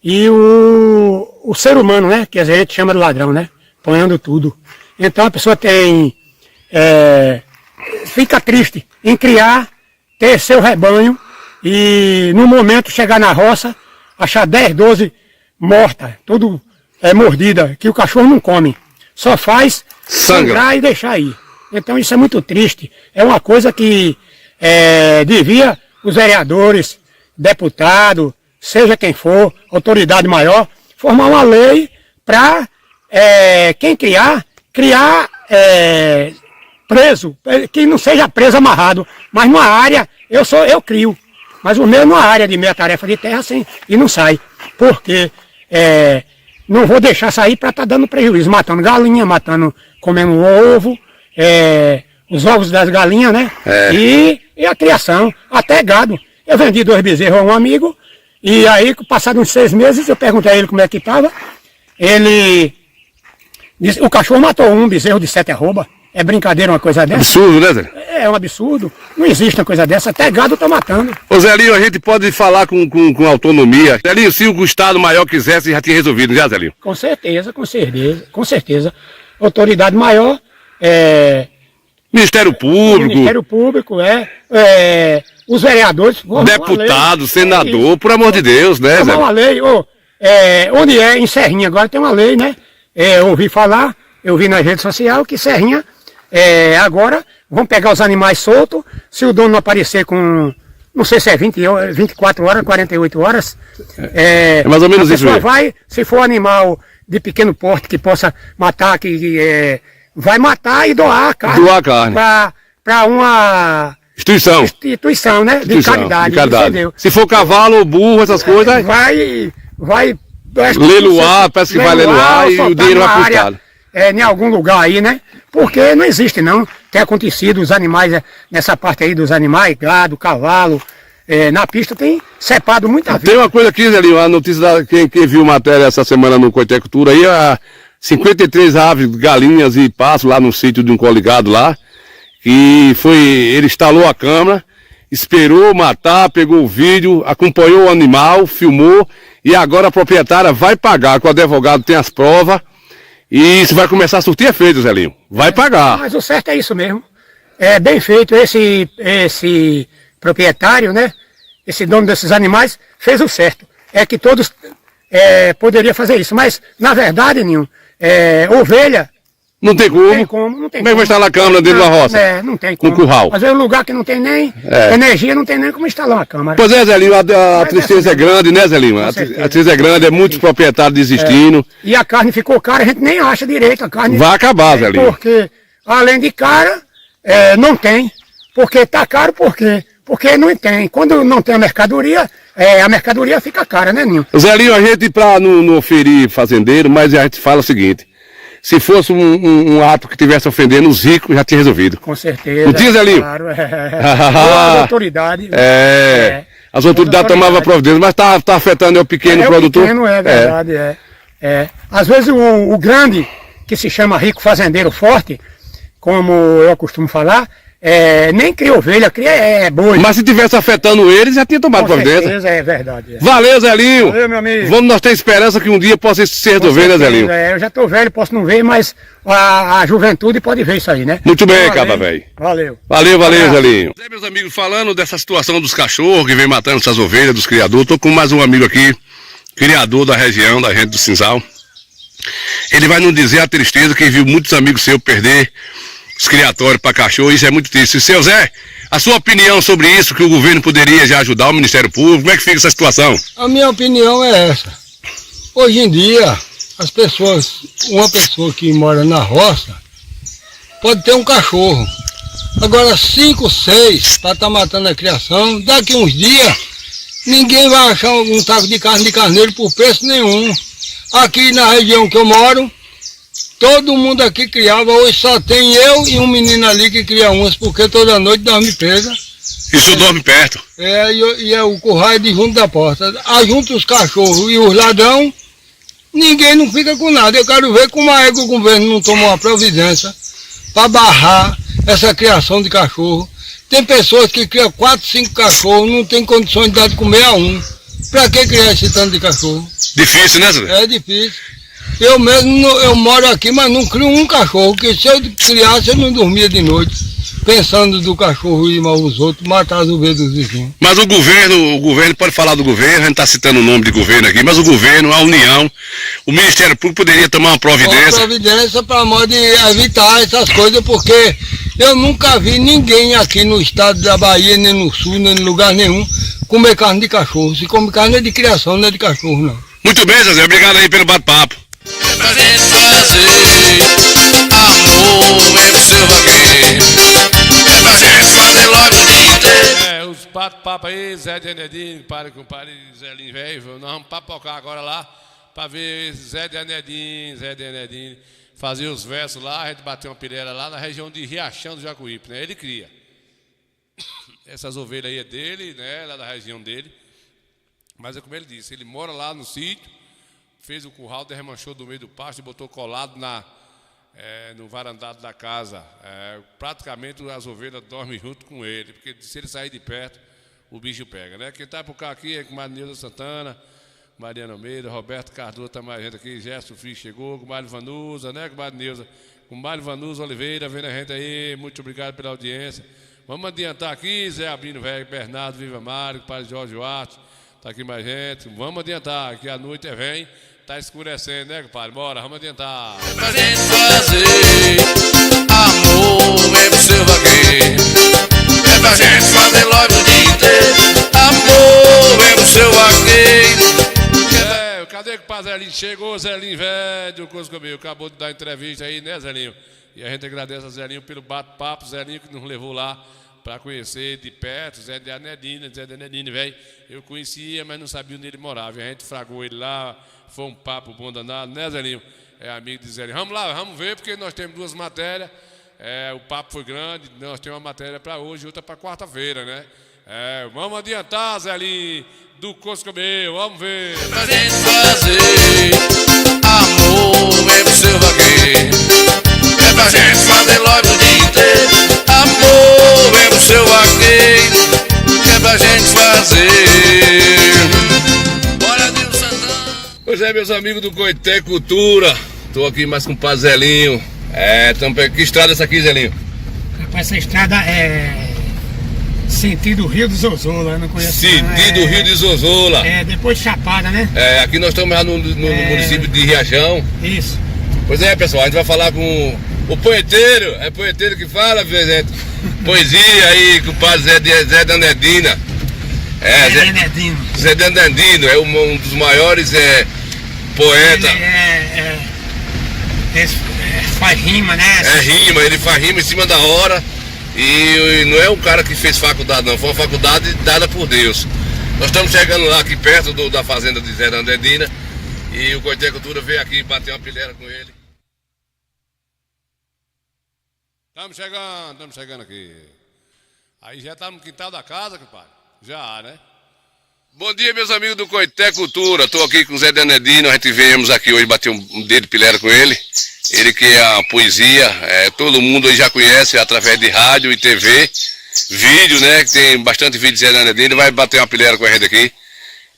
e o ser humano, né, que a gente chama de ladrão, né, apanhando tudo. Então a pessoa fica triste em criar, ter seu rebanho e no momento chegar na roça, achar 10, 12 mortas, tudo mordida, que o cachorro não come. Só faz sangrar e deixar ir. Então isso é muito triste. É uma coisa que devia os vereadores, deputados, seja quem for, autoridade maior, formar uma lei para quem criar preso, que não seja preso amarrado, mas numa área, eu crio. Mas o meu numa área de meia tarefa de terra assim, e não sai. Porque não vou deixar sair para estar dando prejuízo, matando galinha, comendo ovo, os ovos das galinhas, né? É. E a criação, até gado. Eu vendi 2 bezerros a um amigo, e aí, passados uns 6 meses, eu perguntei a ele como é que estava. Ele disse, o cachorro matou um bezerro de 7 arroba. É brincadeira uma coisa dessa? Absurdo, né, Zé? É um absurdo. Não existe uma coisa dessa. Até gado tá matando. Ô Zelinho, a gente pode falar com autonomia. Zelinho, se o Estado maior quisesse, já tinha resolvido, já, Zelinho? Com certeza, com certeza, com certeza. Autoridade maior, Ministério Público. Ministério Público, os vereadores. Deputado, senador, por amor de Deus, né, Zé? Zé? Uma lei, onde em Serrinha agora tem uma lei, né? Eu ouvi falar, eu vi nas redes sociais que Serrinha, agora vão pegar os animais soltos, se o dono não aparecer com, não sei se é 24 horas, 48 horas. É mais ou menos isso mesmo. Vai, se for animal de pequeno porte que possa matar, vai matar e doar a carne. Doar a carne. Para uma instituição, né? De caridade. Entendeu? Se for cavalo ou burro, essas coisas. Vai leiloar, parece que vai leiloar e o dinheiro vai pro Estado. Em algum lugar aí, né? Porque não existe não. Tem acontecido os animais, nessa parte aí dos animais, gado, cavalo, na pista tem cepado muita vida. Tem uma coisa aqui, Zelinho, a notícia, quem viu matéria essa semana no Coitecultura aí, 53 aves, galinhas e passos lá no sítio de um coligado lá, e ele instalou a câmera, esperou matar, pegou o vídeo, acompanhou o animal, filmou, e agora a proprietária vai pagar, que o advogado tem as provas, e isso vai começar a surtir efeito, Zelinho. Vai pagar. Mas o certo é isso mesmo. É bem feito. Esse proprietário, né? Esse dono desses animais fez o certo. É que todos poderiam fazer isso. Mas, na verdade, Ninho, ovelha... Não tem como. Não tem como. Como é que vai instalar a câmera dentro da roça? Não tem como. Com curral. Às vezes um lugar que não tem nem energia, não tem nem como instalar uma câmera. Pois é, Zelinho, a tristeza é grande, né, Zelinho? A tristeza é grande, muitos proprietários desistindo. E a carne ficou cara, a gente nem acha direito a carne. Vai acabar, Zelinho. Porque, além de cara, não tem. Porque tá caro, por quê? Porque não tem. Quando não tem a mercadoria fica cara, né, Ninho? Zelinho, a gente, pra não oferir fazendeiro, mas a gente fala o seguinte. Se fosse um ato que estivesse ofendendo os ricos, já tinha resolvido. Com certeza. Não tinha, Zelinho? Claro, a autoridade. As autoridades tomavam providência, mas tá afetando o pequeno produtor. O pequeno, verdade, Às vezes o grande, que se chama rico fazendeiro forte, como eu costumo falar, nem cria ovelha, cria boi. Mas se tivesse afetando eles, já tinha tomado providência. Com certeza, é verdade. Valeu, Zelinho. Valeu, meu amigo. Vamos nós ter esperança que um dia possa se resolver, né, Zelinho? Eu já tô velho, posso não ver, mas a juventude pode ver isso aí, né? Muito bem, caba velho. Valeu. Valeu, Zelinho. Meus amigos, falando dessa situação dos cachorros que vem matando essas ovelhas, dos criadores, tô com mais um amigo aqui, criador da região, da gente do Cinzal. Ele vai nos dizer a tristeza que viu muitos amigos seus perder os criatórios para cachorro, isso é muito triste. Seu Zé, a sua opinião sobre isso, que o governo poderia já ajudar o Ministério Público, como é que fica essa situação? A minha opinião é essa. Hoje em dia, uma pessoa que mora na roça, pode ter um cachorro. Agora 5, 6 para estar matando a criação, daqui uns dias, ninguém vai achar um saco de carne de carneiro por preço nenhum. Aqui na região que eu moro, todo mundo aqui criava, hoje só tem eu e um menino ali que cria umas, porque toda noite dorme presa. E o senhor dorme perto? O curral é de junto da porta. Ajunta os cachorros e os ladrão, ninguém não fica com nada. Eu quero ver como é que o governo não toma uma providência para barrar essa criação de cachorro. Tem pessoas que criam 4, 5 cachorros, não tem condições de dar de comer a um. Para que criar esse tanto de cachorro? Difícil, né, Zé? É difícil. Eu mesmo, eu moro aqui, mas não crio um cachorro, porque se eu criasse, eu não dormia de noite, pensando do cachorro ir mal os outros, matar as ovelhas dos vizinhos. Mas o governo, pode falar do governo, a gente está citando o nome de governo aqui, mas o governo, a União, o Ministério Público poderia tomar uma providência. Uma providência para modo de evitar essas coisas, porque eu nunca vi ninguém aqui no estado da Bahia, nem no sul, nem em lugar nenhum, comer carne de cachorro. Se come carne é de criação, não é de cachorro, não. Muito bem, Zé, obrigado aí pelo bate-papo. É pra gente fazer amor entre seu vagueiro. É pra gente fazer logo o dia inteiro. Os bate-papo aí, Zé de Enedinho, para com o Zelinho velho. Nós vamos papocar agora lá para ver Zé de Anedine, fazer os versos lá, a gente bateu uma pilera lá na região de Riachão do Jacuípe, né? Ele cria. Essas ovelhas aí é dele, né? Lá da região dele. Mas é como ele disse, ele mora lá no sítio, fez o curral, derremanchou do meio do pasto e botou colado no varandado da casa. Praticamente as ovelhas dormem junto com ele, porque se ele sair de perto, o bicho pega, né? Quem está por cá aqui é com Nilza Santana, Mariana Almeida, Roberto Cardoso, tá mais gente aqui, Gerson Filho chegou, com Mário Vanusa, né? Com Nilza, com Mário Vanusa Oliveira, vendo a gente aí, muito obrigado pela audiência. Vamos adiantar aqui, Zé Abrino Velho, Bernardo, Viva Mário, Padre Jorge Duarte, tá aqui mais gente. Vamos adiantar, que a noite vem, tá escurecendo, né, compadre? Bora, vamos adiantar. É pra gente fazer amor, vem pro seu vaqueiro. É pra gente fazer logo o dia inteiro. Amor, vem pro seu vaqueiro. Cadê que o pai Zelinho chegou, Zelinho velho, coisa comigo, acabou de dar entrevista aí, né, Zelinho? E a gente agradece a Zelinho pelo bate-papo, Zelinho que nos levou lá para conhecer de perto, Zé de Anedine, velho. Eu conhecia, mas não sabia onde ele morava. E a gente fragou ele lá, foi um papo bom danado, né, Zelinho? É amigo de Zelinho. Vamos lá, vamos ver, porque nós temos duas matérias. O papo foi grande, nós temos uma matéria para hoje e outra para quarta-feira, né? Vamos adiantar, Zelinho, do Coscomeu, vamos ver. É pra gente fazer amor, vem pro seu vaqueiro. É pra gente fazer logo o dia inteiro. Amor, vem pro seu vaqueiro. É pra gente fazer. Bora, Nilza Santana. Pois é, meus amigos do Coité Cultura, tô aqui mais com o Padre Zelinho. Que estrada é essa aqui, Zelinho? Rapaz, essa estrada é sentido Rio de Zozola, eu não conheço. Sentido Rio de Zozola. Depois de Chapada, né? Aqui nós estamos lá no município de Riachão. Isso. Pois é, pessoal, a gente vai falar com o poeteiro, é poeteiro que fala, gente. Poesia aí com o padre Zé de Anedina. Zé de Anedino é um dos maiores poetas. Ele faz rima, né? Ele faz rima em cima da hora. E não é um cara que fez faculdade, não. Foi uma faculdade dada por Deus. Nós estamos chegando lá aqui perto da fazenda de Zé de Anedina. E o Coité Cultura veio aqui bater uma pilera com ele. Estamos chegando aqui. Aí já tá no quintal da casa, compadre. Já, né? Bom dia, meus amigos do Coité Cultura. Estou aqui com o Zé de Anedino. A gente viemos aqui hoje bater um dedo de pilera com ele. Ele que é a poesia, todo mundo aí já conhece através de rádio e TV, vídeo, né? Que tem bastante vídeo de Zé de Anedino. Ele vai bater uma pilera com a gente aqui,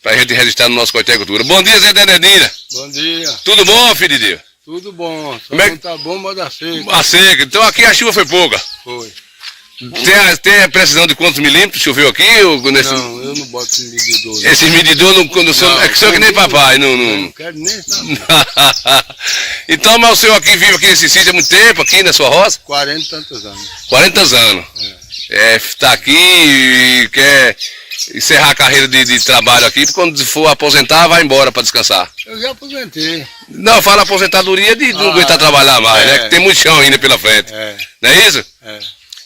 pra gente registrar no nosso Coité Cultura. Bom dia, Zé de Anedino. Bom dia. Tudo bom, filho de Deus? Tudo bom, só não tá bom, mas dá seca. A seca. Então aqui a chuva foi pouca. Foi. Tem a precisão de quantos milímetros choveu aqui? Não, eu não boto medidor. Esses medidores, é que o senhor que nem papai. Não quero nem saber. Então, mas o senhor aqui vive aqui nesse sítio há muito tempo, aqui na sua roça? 40 e tantos anos. 40 anos. Está aqui e quer encerrar a carreira de trabalho aqui, quando for aposentar, vai embora para descansar. Eu já aposentei. Não, fala aposentadoria de não aguentar trabalhar mais, né? Que tem muito chão ainda pela frente. Não é isso?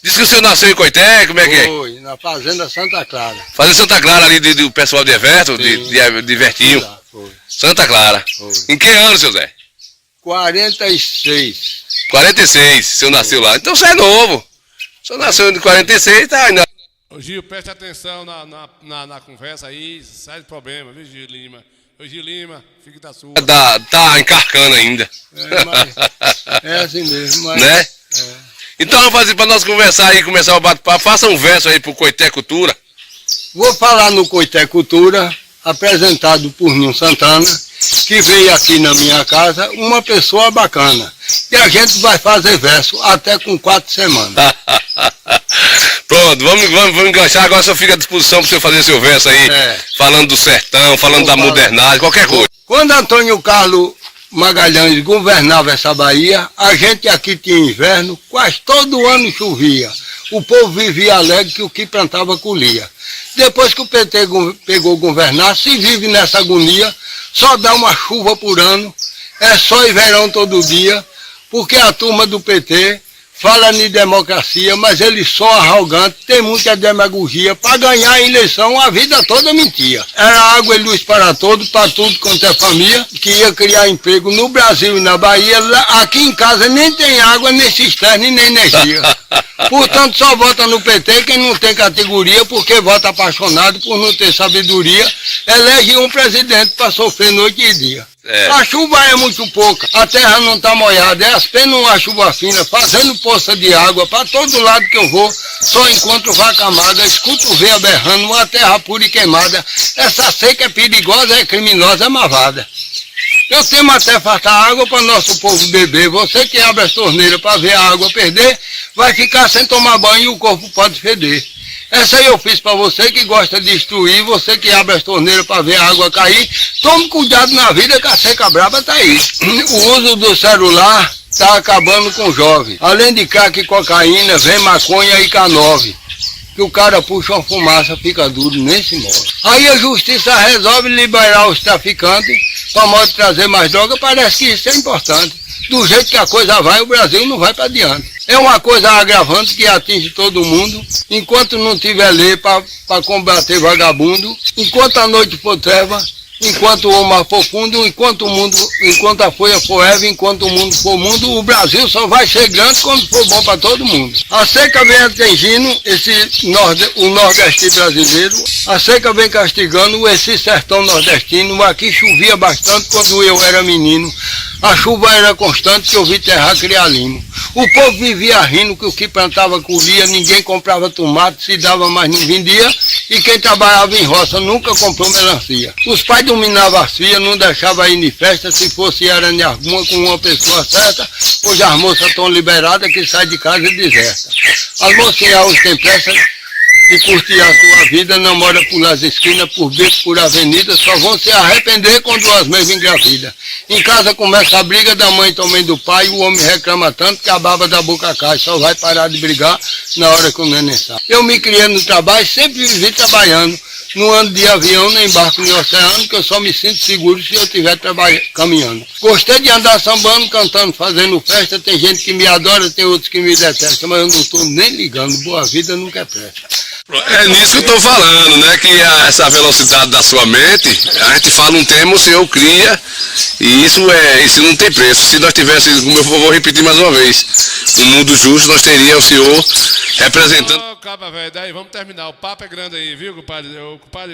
Diz que o senhor nasceu em Coité, como é que é? Foi, na Fazenda Santa Clara. Fazenda Santa Clara ali do pessoal de Everto, de Vertinho. Foi. Santa Clara. Foi. Em que ano, seu Zé? 46. 46, o senhor nasceu lá. Então você é novo. O senhor nasceu em 46, tá ainda. Ô Gil, preste atenção na conversa aí, sai de problema, viu, Gil Lima? Ô Gil Lima, fique da sua. Tá encarcando ainda. É assim mesmo, mas... Né? Então vamos fazer para nós conversar aí, começar o bate-papo. Faça um verso aí pro Coité Cultura. Vou falar no Coité Cultura, apresentado por Nilza Santana, que veio aqui na minha casa, uma pessoa bacana. E a gente vai fazer verso até com 4 semanas. Pronto, vamos enganchar. Agora só fica à disposição para o senhor fazer seu verso aí, falando do sertão, falando da modernidade, qualquer coisa. Quando Antônio Carlos Magalhães governava essa Bahia, a gente aqui tinha inverno, quase todo ano chovia. O povo vivia alegre que o que plantava colhia. Depois que o PT pegou governar, se vive nessa agonia, só dá uma chuva por ano, é sol e verão todo dia, porque a turma do PT fala em democracia, mas eles são arrogantes, tem muita demagogia. Para ganhar a eleição, a vida toda mentia. Era água e luz para todos, para tudo quanto é família, que ia criar emprego no Brasil e na Bahia. Aqui em casa nem tem água, nem cisterna e nem energia. Portanto, só vota no PT quem não tem categoria, porque vota apaixonado por não ter sabedoria. Elege um presidente para sofrer noite e dia. A chuva é muito pouca, a terra não está molhada, é apenas uma chuva fina, fazendo poça de água para todo lado que eu vou, só encontro vaca amada, escuto veia berrando, uma terra pura e queimada. Essa seca é perigosa, é criminosa, é malvada. Eu temo até faltar água para nosso povo beber. Você que abre as torneiras para ver a água perder, vai ficar sem tomar banho e o corpo pode feder. Essa aí eu fiz para você que gosta de destruir, você que abre as torneiras para ver a água cair. Tome cuidado na vida que a seca braba está aí. O uso do celular está acabando com o jovem. Além de crack e cocaína, vem maconha e K9. Que o cara puxa uma fumaça, fica duro, nem se move. Aí a justiça resolve liberar os traficantes para modo de trazer mais droga. Parece que isso é importante. Do jeito que a coisa vai, o Brasil não vai para adiante. É uma coisa agravante que atinge todo mundo. Enquanto não tiver lei para combater vagabundo, enquanto a noite for treva, enquanto o mar for fundo, enquanto a folha for erva, enquanto o mundo for mundo, o Brasil só vai ser grande quando for bom para todo mundo. A seca vem atingindo o nordeste brasileiro, a seca vem castigando esse sertão nordestino. Aqui chovia bastante quando eu era menino. A chuva era constante que eu vi terra criar limo. O povo vivia rindo que o que plantava colhia, ninguém comprava tomate, se dava mas não vendia, e quem trabalhava em roça nunca comprou melancia. Os pais dominavam as filhas, não deixavam ir em festa, se fosse era em alguma com uma pessoa certa, hoje as moças estão liberadas que saem de casa e deserta. As mocinhas hoje têm pressa de curtir a sua vida, não mora por las esquinas, por beco, por avenida, só vão se arrepender quando as mães engravidam. Em casa começa a briga da mãe também do pai, o homem reclama tanto que a baba da boca cai, só vai parar de brigar na hora que o neném sai. Eu me criei no trabalho, sempre vivi trabalhando, não ando de avião, nem barco, nem oceano, que eu só me sinto seguro se eu estiver caminhando. Gostei de andar sambando, cantando, fazendo festa, tem gente que me adora, tem outros que me detestam, mas eu não estou nem ligando, boa vida nunca é presta. É nisso que eu estou falando, né? Que essa velocidade da sua mente, a gente fala um termo, o Senhor cria, e isso não tem preço. Se nós tivéssemos, como eu vou repetir mais uma vez, um mundo justo, nós teríamos o Senhor representando. Ô, caba, velho, daí vamos terminar. O papo é grande aí, viu, compadre?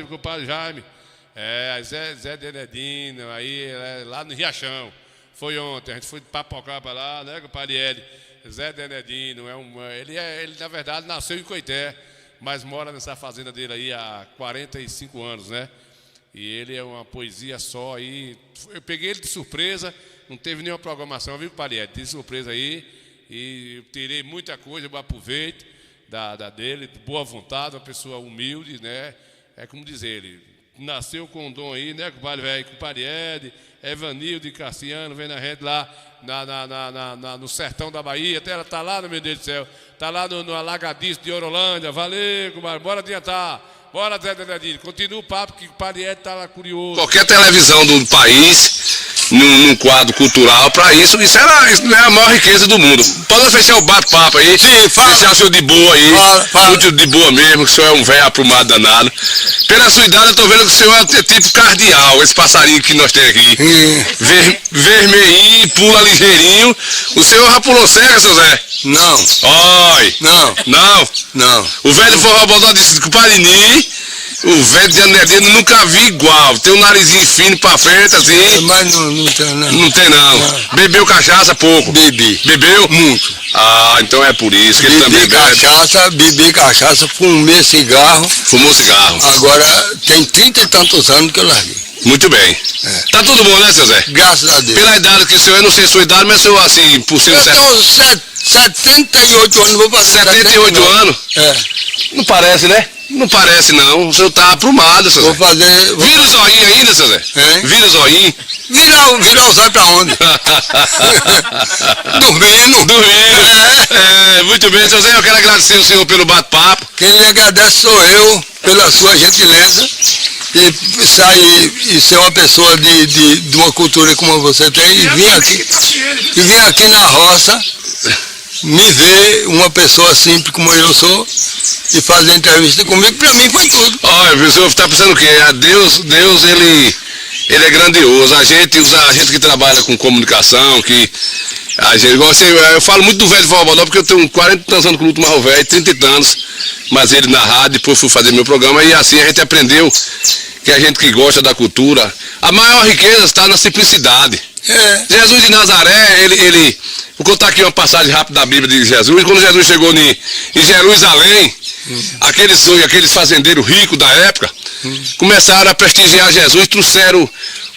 O compadre Jaime. Zé Denedino, aí lá no Riachão. Foi ontem, a gente foi de papocar para lá, né, compadre Eli? Zé Denedino, ele na verdade nasceu em Coité, mas mora nessa fazenda dele aí há 45 anos, né? E ele é uma poesia só aí. Eu peguei ele de surpresa, não teve nenhuma programação, viu, compadre? De surpresa aí, e eu tirei muita coisa, eu aproveito dele, de boa vontade, uma pessoa humilde, né? É como dizer, ele nasceu com um dom aí, né, compadre velho? Compadre Ed, Evanildo e Cassiano, vem na rede lá no sertão da Bahia, até ela tá lá, meu Deus do céu, tá lá no Alagadiço de Orolândia. Valeu, compadre, bora adiantar, bora, Zé Denedino, continua o papo que o compadre Ed tá lá curioso. Qualquer televisão do país, num quadro cultural, para isso não é a maior riqueza do mundo. Pode fechar o bate-papo aí, fechar o senhor de boa aí, muito de boa mesmo, que o senhor é um velho aprumado danado. Pela sua idade, eu tô vendo que o senhor é tipo cardeal, esse passarinho que nós temos aqui. Vermelhinho, pula ligeirinho. O senhor já pulou cega, seu Zé? Não. Oi. Não. O velho forró bodó disse que o Parini, o velho de Anedino, nunca vi igual. Tem um narizinho fino pra frente, assim. Mas não tem não. Não tem não. Bebeu cachaça pouco? Bebi. Bebeu? Muito. Ah, então é por isso que ele também bebi cachaça, fumei cigarro. Fumou cigarro. Agora tem 30 e tantos anos que eu larguei. Muito bem. Tá tudo bom, né, seu Zé? Graças a Deus. Pela idade que o senhor, eu não sei a sua idade, mas o senhor, assim, por cima... Eu tenho 78 anos, vou fazer 78 anos? É. Não parece, né? Não parece, não. O senhor tá aprumado, seu Zé. Vou fazer... Vira o zoinho ainda, seu Zé? Vira o zoinho. Virar o zóio pra onde? Dormindo. Muito bem, seu Zé, eu quero agradecer o senhor pelo bate-papo. Quem lhe agradece sou eu, pela sua gentileza. E ser uma pessoa de uma cultura como você tem, e vim aqui na roça me ver uma pessoa simples como eu sou e fazer entrevista comigo, para mim foi tudo. Olha, o senhor está pensando o quê? Deus ele é grandioso. A gente que trabalha com comunicação, que a gente gosta, eu falo muito do velho Vovó, porque eu tenho 40 e tantos anos com o Luto Marro Velho, 30 e tantos, mas ele na rádio, depois fui fazer meu programa e assim a gente aprendeu que a gente que gosta da cultura, a maior riqueza está na simplicidade. Jesus de Nazaré, vou contar aqui uma passagem rápida da Bíblia de Jesus. Quando Jesus chegou em Jerusalém, aqueles fazendeiros ricos da época começaram a prestigiar Jesus, trouxeram,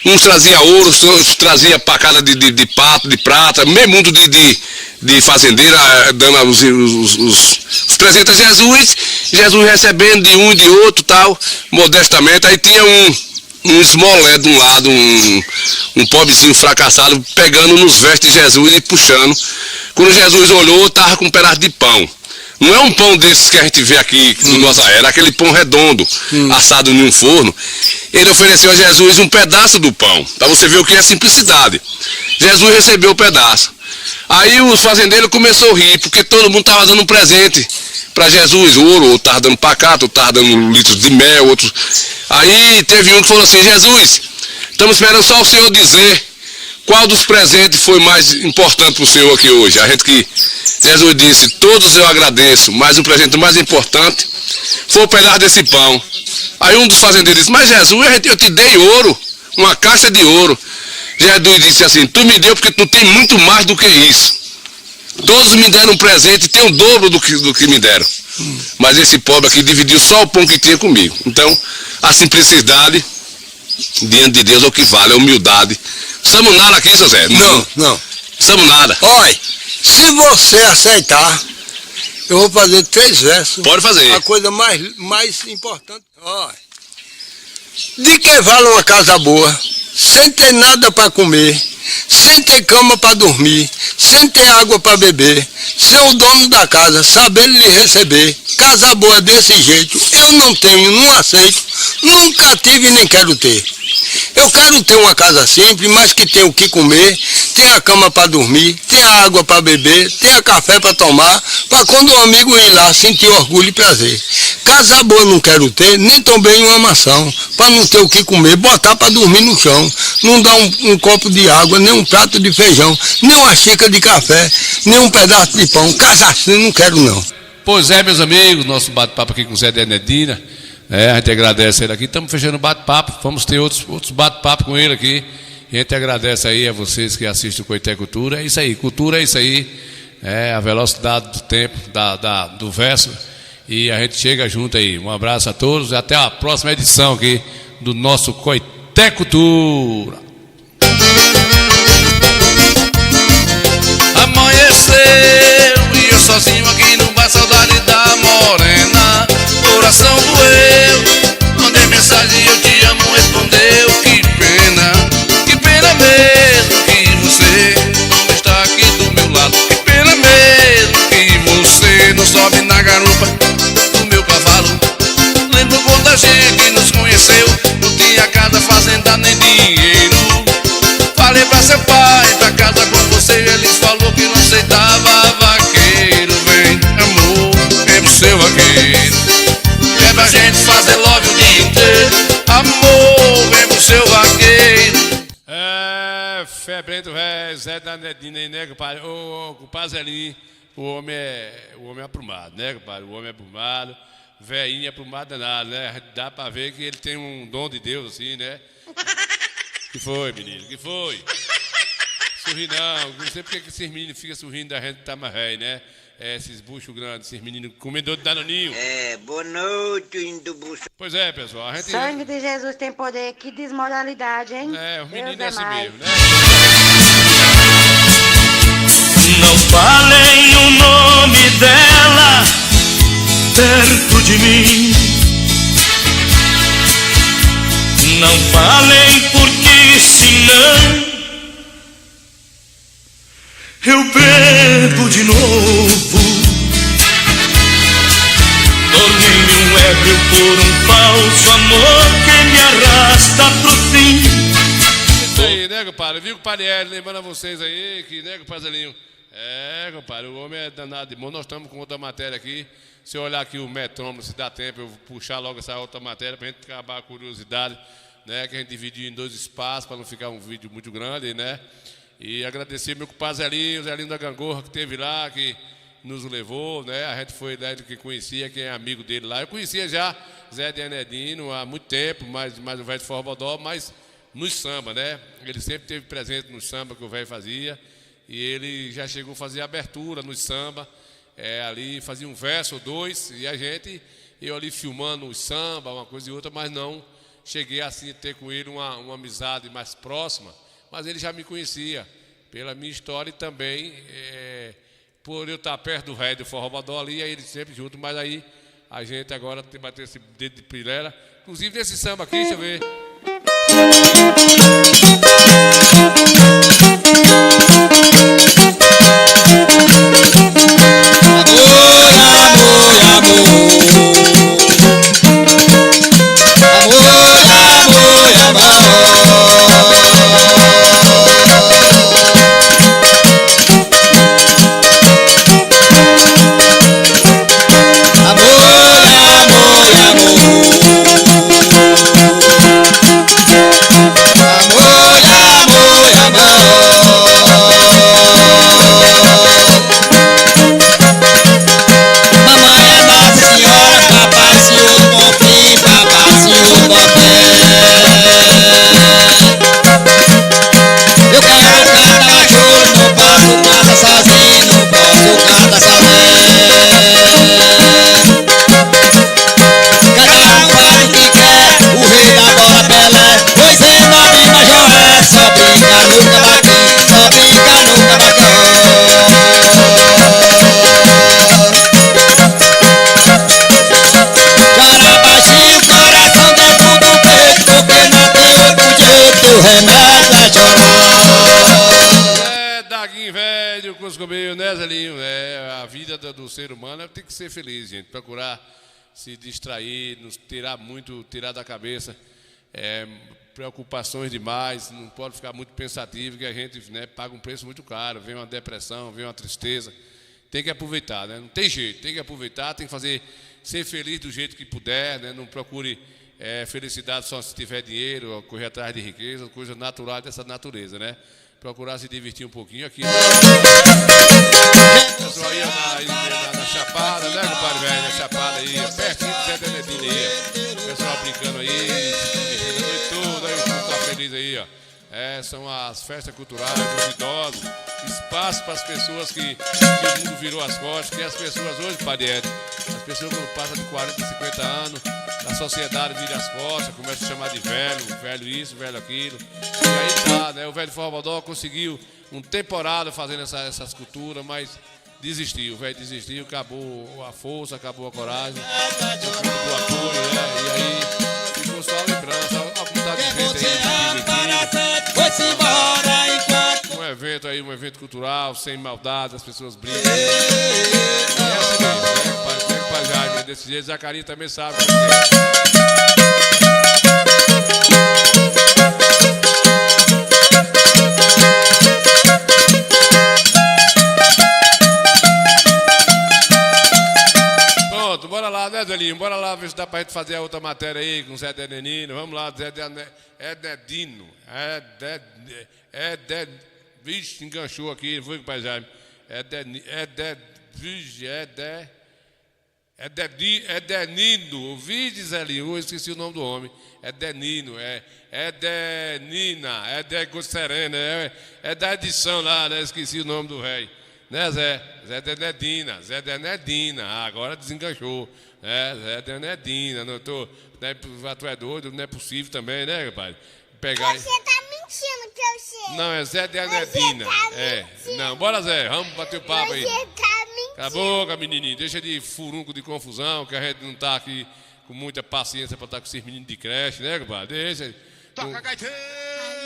uns traziam ouro, outros traziam pacada de pato, de prata, meio mundo de fazendeiro dando os presentes a Jesus recebendo de um e de outro, tal, modestamente. Aí tinha um esmolé de um lado, um pobrezinho fracassado, pegando nos vestes de Jesus e puxando. Quando Jesus olhou, estava com um pedaço de pão. Não é um pão desses que a gente vê aqui no nossa era, aquele pão redondo, assado em um forno. Ele ofereceu a Jesus um pedaço do pão, para você ver o que é simplicidade. Jesus recebeu o pedaço. Aí os fazendeiros começaram a rir, porque todo mundo estava dando um presente para Jesus, ouro, ou estava dando pacato, ou estava dando litros de mel, outros. Aí teve um que falou assim: Jesus, estamos esperando só o Senhor dizer qual dos presentes foi mais importante para o Senhor aqui hoje. Jesus disse: todos eu agradeço, mas o presente mais importante foi o pedaço desse pão. Aí um dos fazendeiros disse: mas Jesus, eu te dei ouro, uma caixa de ouro. Jesus disse assim: tu me deu porque tu tem muito mais do que isso. Todos me deram um presente e tem o dobro do que me deram. Mas esse pobre aqui dividiu só o pão que tinha comigo. Então, a simplicidade diante de Deus é o que vale, a humildade. Somos nada aqui, seu Zé? Não. Somos nada. Olha, se você aceitar, eu vou fazer 3 versos. Pode fazer. A coisa mais importante. Olha, de que vale uma casa boa, sem ter nada para comer, sem ter cama para dormir, sem ter água para beber, sem o dono da casa sabendo lhe receber? Casa boa desse jeito eu não tenho, não aceito, nunca tive nem quero ter. Eu quero ter uma casa simples, mas que tenha o que comer, tenha cama para dormir, tenha água para beber, tenha café para tomar, para quando o amigo ir lá sentir orgulho e prazer. Casa boa não quero ter, nem também uma maçã, para não ter o que comer, botar para dormir no chão, não dar um copo de água, nem um prato de feijão, nem uma xícara de café, nem um pedaço de pão. Casa assim não quero não. Pois é, meus amigos, nosso bate-papo aqui com o Zé Denedina. A gente agradece ele aqui. Estamos fechando o bate-papo. Vamos ter outros bate-papo com ele aqui. E a gente agradece aí a vocês que assistem o Coité Cultura. É isso aí, cultura é isso aí. É a velocidade do tempo, do verso. E a gente chega junto aí. Um abraço a todos e até a próxima edição aqui do nosso Coité Cultura. Amanheceu e eu sozinho aqui no bar, saudade da morena. Coração doeu, mandei mensagem, eu te amo, respondeu. Que pena mesmo que você não está aqui do meu lado. Que pena mesmo que você não sobe na garupa do meu cavalo. Lembro quando a gente nos conheceu, não tinha casa, fazenda nem dinheiro. Falei pra seu pai, pra casa com você, ele falou que não aceitava vaqueiro. Vem, amor, vem pro seu vaqueiro. É pra gente fazer love o dia inteiro. Amor, vem pro seu vaqueiro. Febrento, Zé Danedina aí, né, compadre? Ô, compadre Zelinho, o homem é aprumado, né, compadre? O homem é aprumado, velhinho é aprumado danado, né? Dá pra ver que ele tem um dom de Deus, assim, né? Que foi, menino? Que foi? Sorri não sei porque que esses meninos ficam sorrindo da gente que tá mais velho, né? Esses buchos grandes, esses meninos comedor de danoninho. Boa noite, indo bucho. Pois é, pessoal, a gente... Sangue de Jesus tem poder, que desmoralidade, hein? Os meninos é assim mesmo, né? Não falem o nome dela perto de mim. Não falem porque senão eu bebo de novo. Tornei-me um ébrio por um falso amor que me arrasta pro fim. Isso aí, né, compadre? Viu, compadre Hélio, lembrando a vocês aí que, né, compadre Zelinho, É, compadre, o homem é danado de bom. Nós estamos com outra matéria aqui. Se eu olhar aqui o metrônomo, se dá tempo, eu vou puxar logo essa outra matéria para a gente acabar a curiosidade, né? Que a gente dividiu em 2 espaços para não ficar um vídeo muito grande, né? E agradecer meu compadre Zelinho, Zelinho da Gangorra, que esteve lá, que nos levou, né? A gente foi lá que conhecia, quem é amigo dele lá. Eu conhecia já Zé de Anedino há muito tempo, mais o velho de Forrobodó, mas nos samba, né? Ele sempre esteve presente no samba que o velho fazia. E ele já chegou a fazer abertura no samba. Ali fazia um verso ou 2, e eu ali filmando o samba, uma coisa e outra, mas não cheguei assim a ter com ele uma amizade mais próxima, mas ele já me conhecia pela minha história e também por eu estar perto do velho do Forrobodó ali, aí ele sempre junto, mas aí a gente agora tem que bater esse dedo de pilela, inclusive nesse samba aqui, deixa eu ver. Né, Zelinho? A vida do ser humano tem que ser feliz, gente. Procurar se distrair, nos tirar da cabeça preocupações demais, não pode ficar muito pensativo, que a gente, né, paga um preço muito caro, vem uma depressão, vem uma tristeza. Tem que aproveitar, né? Não tem jeito, tem que aproveitar, tem que ser feliz do jeito que puder, né? Não procure felicidade só se tiver dinheiro, ou correr atrás de riqueza, coisa natural dessa natureza, né? Procurar se divertir um pouquinho aqui. O pessoal ia na Chapada, né, compadre velho? Na Chapada aí, pertinho do Zé Denedino aí. O pessoal brincando aí, se divertindo tudo, aí o povo tá feliz aí, ó. São as festas culturais dos idosos, espaço para as pessoas que o mundo virou as costas, que as pessoas hoje, Padre Ed, as pessoas quando passam de 40, 50 anos, a sociedade vira as costas, começa a chamar de velho isso, velho aquilo. E aí tá, né? O velho Forrobodó conseguiu um temporada fazendo essas culturas, mas desistiu, o velho desistiu, acabou a força, acabou a coragem, acabou o apoio, né? E aí ficou só a lembrança, a vontade de gente aí, um evento cultural, sem maldade, as pessoas brincam. E é assim mesmo, né? Pai Jaime, desse jeito, Zacarias também sabe. Pronto, bora lá, né, Zelinho? Bora lá ver se dá pra gente fazer a outra matéria aí com o Zé Denenino. Vamos lá, Zé Denedino. Vixe, enganchou aqui, foi com o Pai Jaime. Denino, Vide, Zelinho, eu esqueci o nome do homem. Denino, Denina, Gosserena, é da edição lá, né? Esqueci o nome do velho. Né, Zé? Zé Denedina, agora desenganchou. Zé Denedina, tu é doido, não é possível também, né, rapaz? Pegar. Você tá mentindo que eu sei. Não, é Zé Denedina. Não, bora, Zé, vamos bater o papo aí. Você tá mentindo. Cala a boca, menininho, deixa de furunco de confusão, que a gente não tá aqui com muita paciência pra estar com esses meninos de creche, né, compadre? Deixa. Toca, gaiteiro!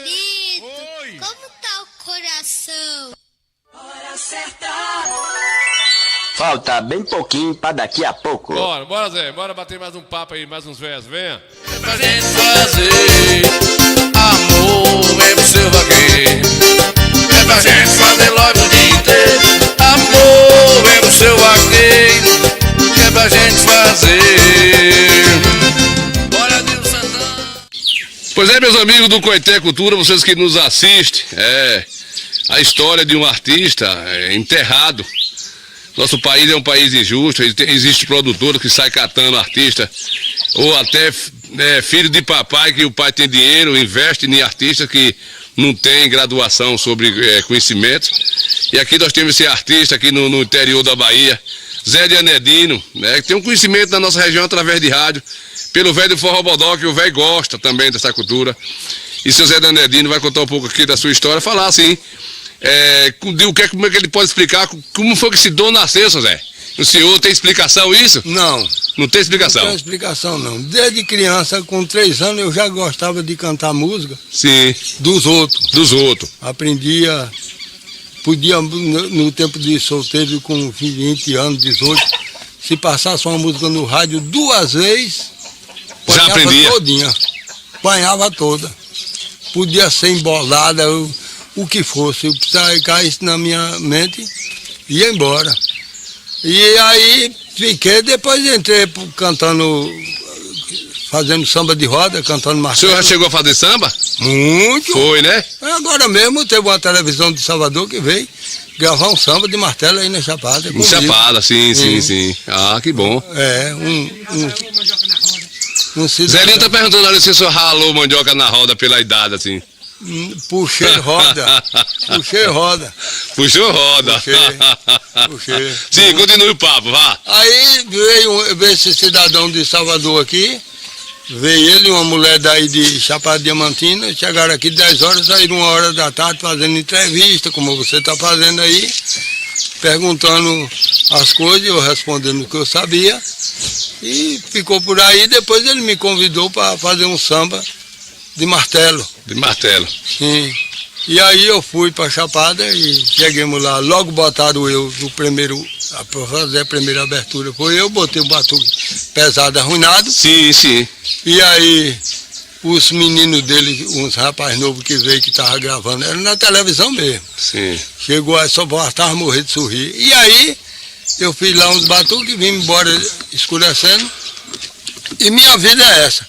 Palito, Oi! como tá o coração? Hora certa. Falta bem pouquinho pra daqui a pouco. Bora, Zé, bora bater mais um papo aí, mais uns versos, venha. É pra gente fazer amor, mesmo seu vaqueiro. É pra gente fazer logo o dia inteiro. amigos do Coité Cultura, vocês que nos assistem, a história de um artista enterrado. Nosso país é um país injusto, existe produtor que sai catando artista, ou até filho de papai, que o pai tem dinheiro, investe em artistas que não tem graduação sobre conhecimento. E aqui nós temos esse artista aqui no interior da Bahia, Zé de Anedino, né, que tem um conhecimento na nossa região através de rádio, pelo velho Forró Bodó, que o velho gosta também dessa cultura. E seu Zé de Anedino vai contar um pouco aqui da sua história, falar assim, como é que ele pode explicar como foi que esse dom nasceu, seu Zé? O senhor tem explicação isso? Não. Não tem explicação? Não tem explicação, não. Desde criança, com 3 anos, eu já gostava de cantar música. Sim. Dos outros. Dos outros. Aprendia, podia, no tempo de solteiro, com 20 anos, 18, se passasse uma música no rádio 2 vezes, já aprendia? Todinha. Apanhava toda. Podia ser embolada, o que fosse. Eu caísse na minha mente, ia embora. E aí fiquei, depois entrei cantando, fazendo samba de roda, cantando martelo. O senhor já chegou a fazer samba? Muito. Foi, né? Agora mesmo teve uma televisão de Salvador que veio gravar um samba de martelo aí na Chapada. Em Chapada, sim. Ah, que bom. Zelinho tá perguntando ali se o senhor ralou mandioca na roda pela idade, assim. Puxei roda. Puxou roda. Puxei. Sim, continue o papo, vá. Aí veio esse cidadão de Salvador aqui, veio ele e uma mulher daí de Chapada Diamantina, chegaram aqui 10 horas, saíram 1h da tarde fazendo entrevista, como você está fazendo aí, perguntando as coisas, eu respondendo o que eu sabia, e ficou por aí. Depois ele me convidou para fazer um samba de martelo. De martelo. Sim. E aí eu fui para Chapada e chegamos lá, logo botaram eu no primeiro, para fazer a primeira abertura, foi eu, botei um batuque pesado, arruinado. Sim. E aí os meninos dele, uns rapazes novos que veio, que estavam gravando, era na televisão mesmo. Sim. Chegou aí, só bastava morrer de sorrir. E aí eu fiz lá uns batuques, vim embora escurecendo. E minha vida é essa.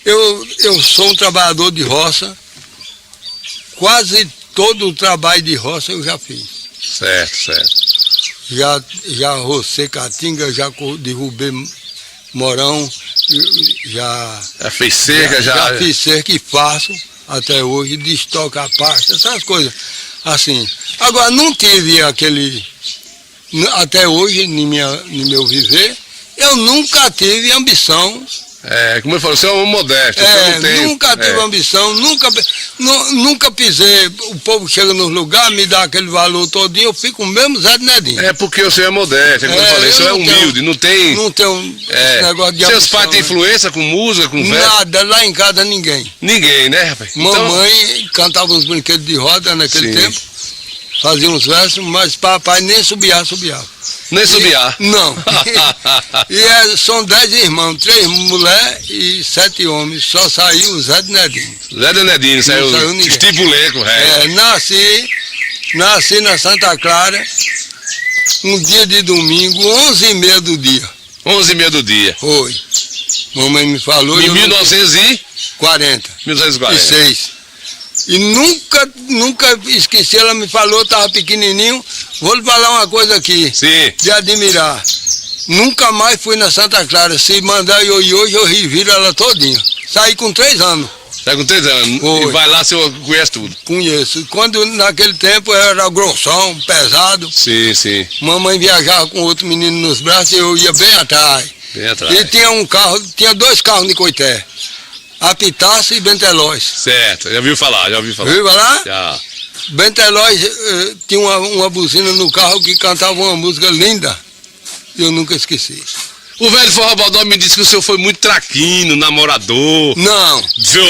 Eu sou um trabalhador de roça, quase todo o trabalho de roça eu já fiz. Certo. Já rocei caatinga, já derrubei morão, já fez cerca, já fiz cerca e faço até hoje, destocar pasta, essas coisas assim. Agora, não tive aquele, até hoje, no meu viver, eu nunca tive ambição. Como eu falei, você é um modesto. Nunca tive ambição, nunca pisei. O povo chega nos lugares, me dá aquele valor todinho, eu fico mesmo Zé de Nedinho. É porque o senhor é modesto, como eu falei, o senhor é humilde, não tem. Não tem esse negócio de ambição. Seus pais têm influência com música, com verso? Nada, lá em casa ninguém. Ninguém, né, rapaz? Mamãe cantava uns brinquedos de roda naquele tempo, fazia uns versos, mas papai nem subiava. Nem subiar? Não. São 10 irmãos, 3 mulheres e 7 homens. Só saiu o Zé de Nedinho. Zé de Nedinho, saiu estipuleco, nasci na Santa Clara, um dia de domingo, 11h30 do dia. 11h30 do dia? Foi. Mamãe me falou... Em 1940. 1946. E nunca esqueci, ela me falou, estava pequenininho, vou lhe falar uma coisa aqui, de admirar. Nunca mais fui na Santa Clara, se mandar eu ir hoje, eu reviro ela todinha. Saí com 3 anos. Sai com 3 anos, Foi. E vai lá, você conhece tudo? Conheço. Quando naquele tempo era grossão, pesado. Sim. Mamãe viajava com outro menino nos braços e eu ia bem atrás. E tinha 2 carros de Coité. Apitácio e Bentelóis. Certo, já ouviu falar. Viu falar? Já. Bentelóis tinha uma buzina no carro que cantava uma música linda. Eu nunca esqueci. O velho Forró Bodó me disse que o senhor foi muito traquino, namorador. Não.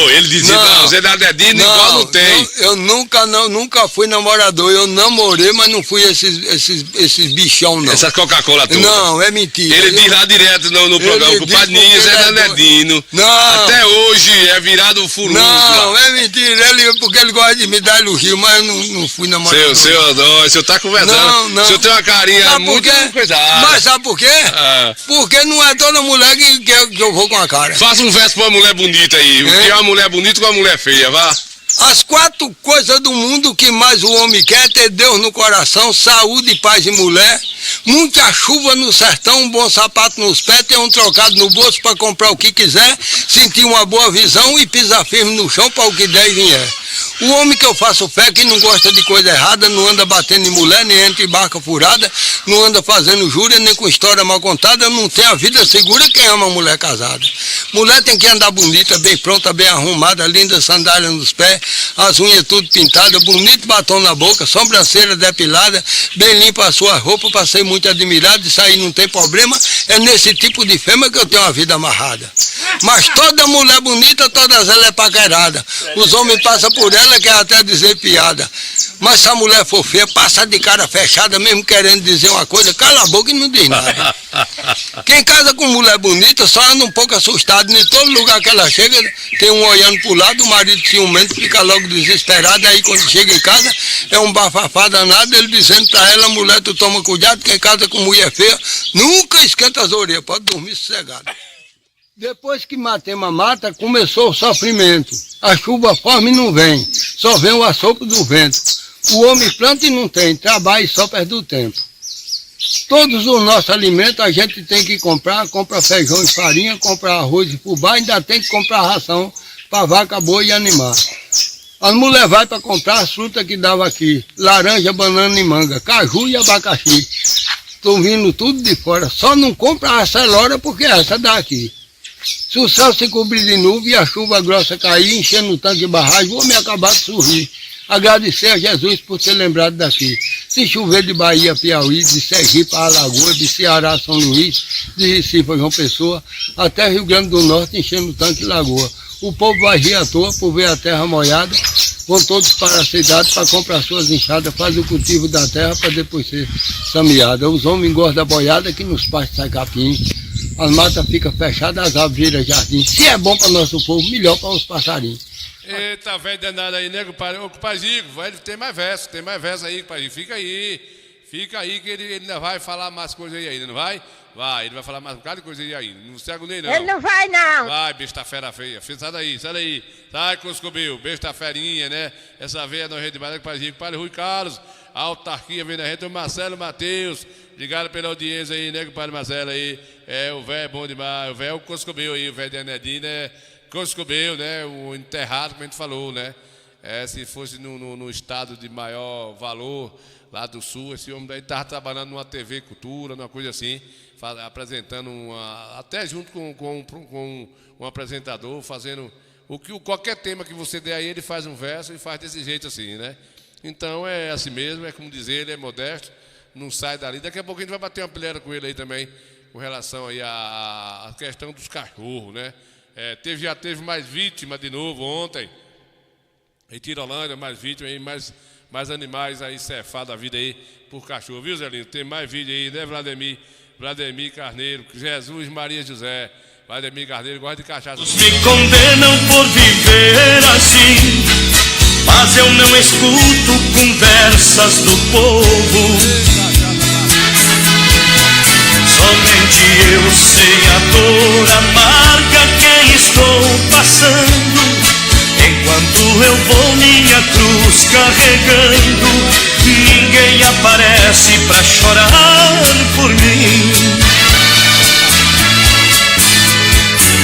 Ele dizia, não, Zé de Nedinho igual não tem. Eu nunca fui namorador. Eu namorei, mas não fui esses bichão, não. Essa Coca-Cola toda. Não, é mentira. Ele diz lá direto no programa, com o Padninho, Zé de Nedinho. Não. Até hoje é virado furúnculo. Não, é mentira. Porque ele gosta de me dar elogio, mas eu não fui namorador. O senhor tá conversando. Não. O senhor tem uma carinha muito coisada. Mas sabe por quê? Porque porque não é toda mulher que eu vou com a cara. Faça um verso pra uma mulher bonita aí. O que é uma mulher bonita com uma mulher feia, vá. As 4 coisas do mundo que mais o homem quer é ter Deus no coração, saúde, paz e mulher, muita chuva no sertão, um bom sapato nos pés, ter um trocado no bolso para comprar o que quiser, sentir uma boa visão e pisar firme no chão para o que der e vier. O homem que eu faço fé, que não gosta de coisa errada, não anda batendo em mulher, nem entra em barca furada, não anda fazendo júria, nem com história mal contada, não tem a vida segura quem ama mulher casada. Mulher tem que andar bonita, bem pronta, bem arrumada, linda sandália nos pés, as unhas tudo pintadas, bonito batom na boca, sobrancelha depilada, bem limpa a sua roupa para ser muito admirada, isso aí não tem problema, é nesse tipo de fêmea que eu tenho uma vida amarrada. Mas toda mulher bonita, todas elas é paquerada. Os homens passam por ela, quer até dizer piada. Mas se a mulher for feia, passa de cara fechada, mesmo querendo dizer uma coisa, cala a boca e não diz nada. Quem casa com mulher bonita só anda um pouco assustado. Em todo lugar que ela chega, tem um olhando pro lado, o marido ciumento fica logo desesperado. Aí quando chega em casa, é um bafafá danado, ele dizendo pra ela, mulher, tu toma cuidado, quem casa com mulher feia, nunca esquenta as orelhas, pode dormir sossegado. Depois que matemos a mata, começou o sofrimento. A chuva forma e não vem, só vem o assopro do vento. O homem planta e não tem, trabalha e só perde o tempo. Todos os nossos alimentos a gente tem que comprar, compra feijão e farinha, compra arroz e fubá, ainda tem que comprar ração para vaca, boi e animar. As mulheres vão para comprar as frutas que dava aqui, laranja, banana e manga, caju e abacaxi. Estão vindo tudo de fora, só não compra a celora porque essa dá aqui. Se o céu se cobrir de nuvem e a chuva grossa cair, enchendo o tanque de barragem, vou me acabar de sorrir. Agradecer a Jesus por ter lembrado daqui. Se chover de Bahia, Piauí, de Sergipe a Alagoas, de Ceará, São Luís, de Recife a João Pessoa, até Rio Grande do Norte, enchendo o tanque de lagoa. O povo vai rir à toa por ver a terra molhada, vão todos para a cidade para comprar suas enxadas, faz o cultivo da terra para depois ser sameada. Os homens engordam a boiada que nos pastos sai capim. As matas ficam fechadas, as árvores viram jardim. Se é bom para nosso povo, melhor para os passarinhos. Eita, velho danado aí, né, compadre? Ô, compadre, tem mais verso aí, compadre. Fica aí que ele ainda vai falar mais coisas aí ainda, não vai? Vai, ele vai falar mais um bocado de coisa aí ainda. Não se agonei, não. Ele não vai, não. Vai, besta fera feia. Sai daí. Sai, Coscobeu, besta ferinha, né? Essa veia na rede mais, compadre Rui Carlos, a autarquia vem na rede, o Marcelo Matheus. Obrigado pela audiência aí, né, compadre Marcelo aí. O velho é bom demais. O velho é o Coscobeu aí, o velho de Anedinho, né? Coscobeu, né? O enterrado, como a gente falou, né? Se fosse no estado de maior valor, lá do sul, esse homem daí estava trabalhando numa TV Cultura, numa coisa assim, apresentando até junto com um apresentador, fazendo qualquer tema que você der aí, ele faz um verso e faz desse jeito assim, né? Então é assim mesmo, é como dizer, ele é modesto, não sai dali. Daqui a pouco a gente vai bater uma pilera com ele aí também, com relação aí à questão dos cachorros, né? Já teve mais vítima de novo ontem, em Tirolândia, mais vítimas aí, mais animais aí cefados da vida aí por cachorro, viu, Zé Lino? Tem mais vídeo aí, né, Vladimir Carneiro, Jesus Maria José, Vladimir Carneiro gosta de cachaça. Me condenam por viver assim, mas eu não escuto conversas do povo. Somente eu sei a dor amarga que estou passando, enquanto eu vou minha cruz carregando. Ninguém aparece pra chorar por mim.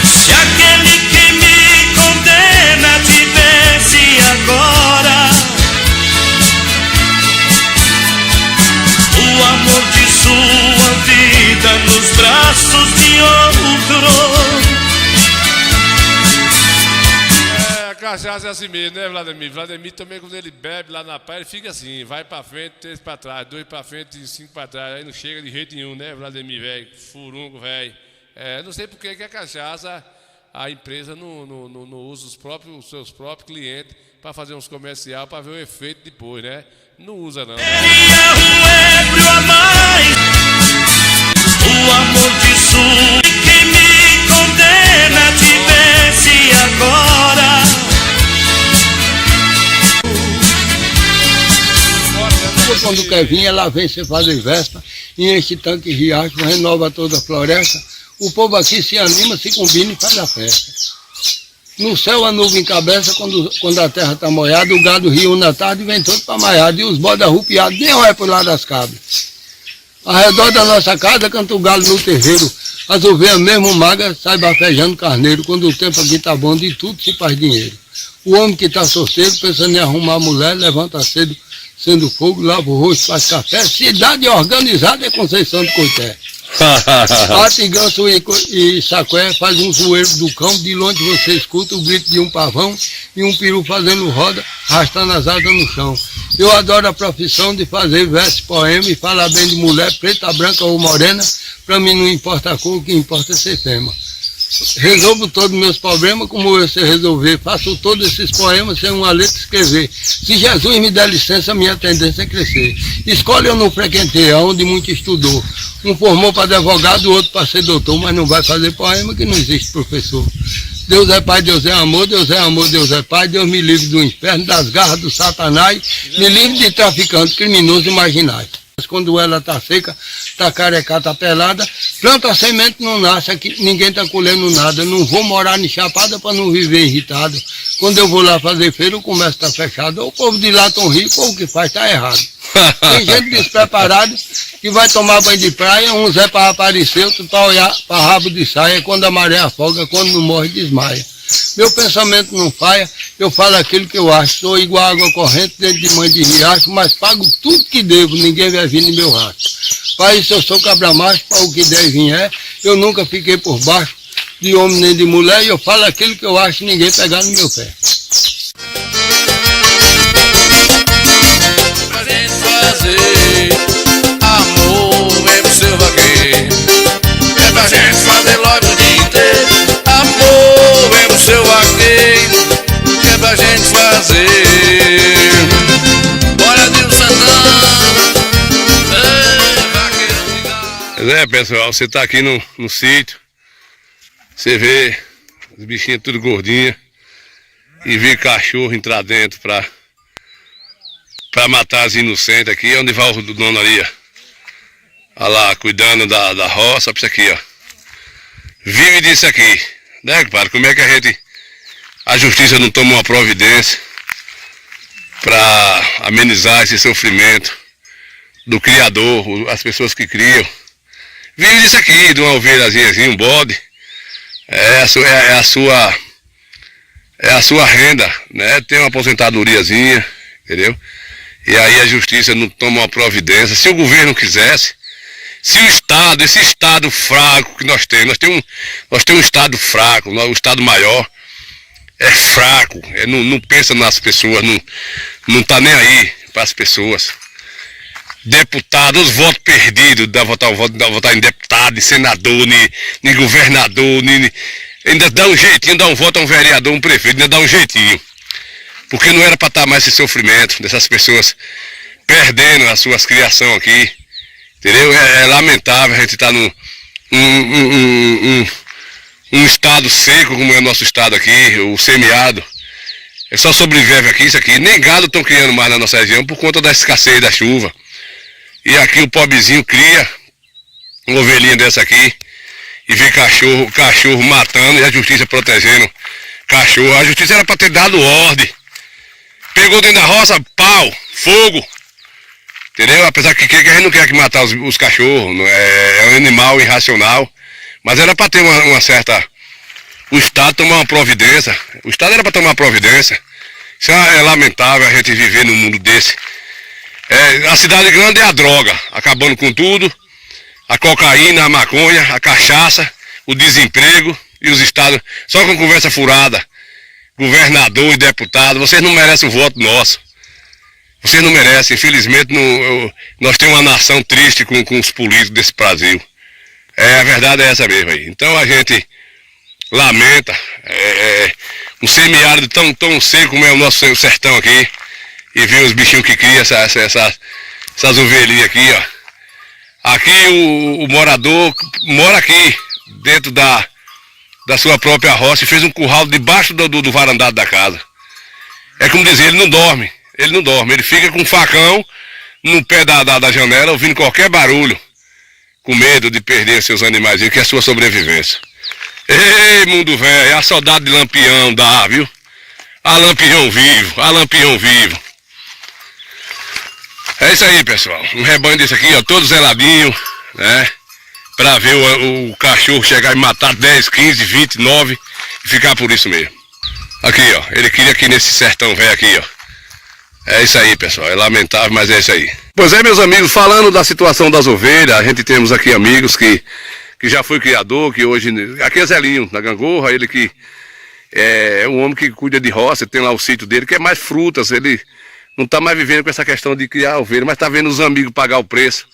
Se aquele que me condena tivesse agora o amor de sua vida nos braços de outro. Cachaça é assim mesmo, né, Vladimir? Vladimir também, quando ele bebe lá na praia, ele fica assim, vai pra frente, 3 pra trás, 2 pra frente e 5 pra trás. Aí não chega de jeito nenhum, né, Vladimir, velho? Furungo, velho. Não sei por que a cachaça, a empresa não usa os seus próprios clientes pra fazer uns comercial, pra ver o efeito depois, né? Não usa, não. Seria um ébrio a mais, o amor de sua que me condena tivesse agora. Quando quer vir, ela vem, você faz a festa, e enche tanque riacho, renova toda a floresta. O povo aqui se anima, se combina e faz a festa. No céu a nuvem cabeça, quando a terra está molhada, o gado reúne à tarde e vem todo para maiada, e os bodes arrupiados, nem olha para o lado das cabras. Ao redor da nossa casa canta o galo no terreiro, as ovelhas mesmo magras saem bafejando carneiro, quando o tempo aqui está bom, de tudo se faz dinheiro. O homem que está solteiro, pensando em arrumar a mulher, levanta cedo, sendo fogo, lava o rosto, faz café. Cidade organizada é Conceição de Coité. Pato e ganso e saqué faz um zoeiro do cão, de longe você escuta o grito de um pavão e um peru fazendo roda, arrastando as asas no chão. Eu adoro a profissão de fazer verso, poema e falar bem de mulher, preta, branca ou morena, pra mim não importa a cor, o que importa é ser fema. Resolvo todos os meus problemas como eu sei resolver, faço todos esses poemas sem uma letra escrever. Se Jesus me der licença, minha tendência é crescer. Escola eu não frequentei, aonde muito estudou. Um formou para advogado, o outro para ser doutor, mas não vai fazer poema que não existe professor. Deus é Pai, Deus é amor, Deus é amor, Deus é Pai, Deus me livre do inferno, das garras do Satanás, me livre de traficante, criminoso e marginais. Quando ela está seca, está carecada, está pelada, planta a semente, não nasce, aqui, ninguém está colhendo nada. Não vou morar em Chapada para não viver irritado. Quando eu vou lá fazer feira, o comércio está fechado. O povo de lá tão rico, o que faz está errado. Tem gente despreparada que vai tomar banho de praia, uns é para aparecer, outro para olhar para rabo de saia. Quando a maré afoga, quando não morre, desmaia. Meu pensamento não falha, eu falo aquilo que eu acho. Sou igual a água corrente dentro de mãe de riacho, mas pago tudo que devo, ninguém vai vir no meu rastro. Para isso eu sou cabra macho, para o que der e vier. Eu nunca fiquei por baixo de homem nem de mulher, e eu falo aquilo que eu acho, ninguém pegar no meu pé. Pra gente fazer amor, mesmo seu vaqueiro. É pra gente fazer logo o dia inteiro. Amor, mesmo seu vaqueiro. É pra gente fazer. Bora de um Santana. Pois é, pessoal, você tá aqui no sítio, você vê os bichinhos tudo gordinhos e vê cachorro entrar dentro pra matar as inocentes aqui, onde vai o dono ali, ó. Olha lá, cuidando da roça, pra isso aqui, ó. Vive disso aqui, né, compadre? Como é que a justiça não toma uma providência pra amenizar esse sofrimento do criador, as pessoas que criam? Vive disso aqui, de uma ovelhazinha assim, um bode, é a sua renda, né? Tem uma aposentadoriazinha, entendeu? E aí a justiça não toma uma providência. Se o governo quisesse, se o Estado, esse Estado fraco que nós temos um Estado fraco, o Estado maior é fraco, não pensa nas pessoas, não tá nem aí para as pessoas. Deputado, os votos perdidos, da votar em deputado, em senador, em governador, ainda dá um jeitinho, dá um voto a um vereador, um prefeito, ainda dá um jeitinho. Porque não era para estar mais esse sofrimento dessas pessoas perdendo as suas criações aqui, entendeu? É lamentável a gente estar num estado seco como é o nosso estado aqui, o semiárido. É só sobrevive aqui, isso aqui. Nem gado estão criando mais na nossa região por conta da escassez da chuva. E aqui o pobrezinho cria uma ovelhinha dessa aqui e vê cachorro matando e a justiça protegendo cachorro. A justiça era para ter dado ordem. Pegou dentro da roça, pau, fogo. Entendeu? Apesar que a gente não quer que matar os cachorros, é um animal irracional. Mas era para ter uma certa... O Estado tomar uma providência. O Estado era para tomar uma providência. Isso é lamentável a gente viver num mundo desse. A cidade grande é a droga, acabando com tudo. A cocaína, a maconha, a cachaça, o desemprego e os estados só com conversa furada. Governador e deputado, vocês não merecem o voto nosso. Vocês não merecem, infelizmente nós temos uma nação triste com os políticos desse Brasil. A verdade é essa mesmo aí. Então a gente lamenta um semiárido tão seco como é o nosso sertão aqui. E ver os bichinhos que criam essas ovelhinhas aqui, ó. Aqui o morador mora aqui, dentro da sua própria roça, e fez um curral debaixo do varandado da casa. É como dizer, ele não dorme, ele fica com um facão no pé da janela, ouvindo qualquer barulho. com medo de perder seus animais, que é a sua sobrevivência. Ei, mundo velho, a saudade de Lampião dá, viu? A Lampião vivo, a Lampião vivo. É isso aí, pessoal. Um rebanho desse aqui, ó, todo zeladinho, né? Pra ver o cachorro chegar e matar 10, 15, 20, 9 e ficar por isso mesmo. Aqui, ó, ele queria aqui nesse sertão velho aqui, ó. É isso aí, pessoal, é lamentável, mas é isso aí. Pois é, meus amigos, falando da situação das ovelhas, a gente temos aqui amigos que já foi criador, que hoje... Aqui é Zelinho, da Gangorra, ele que é um homem que cuida de roça, tem lá o sítio dele, que é mais frutas, ele não está mais vivendo com essa questão de criar ovelha, mas está vendo os amigos pagar o preço.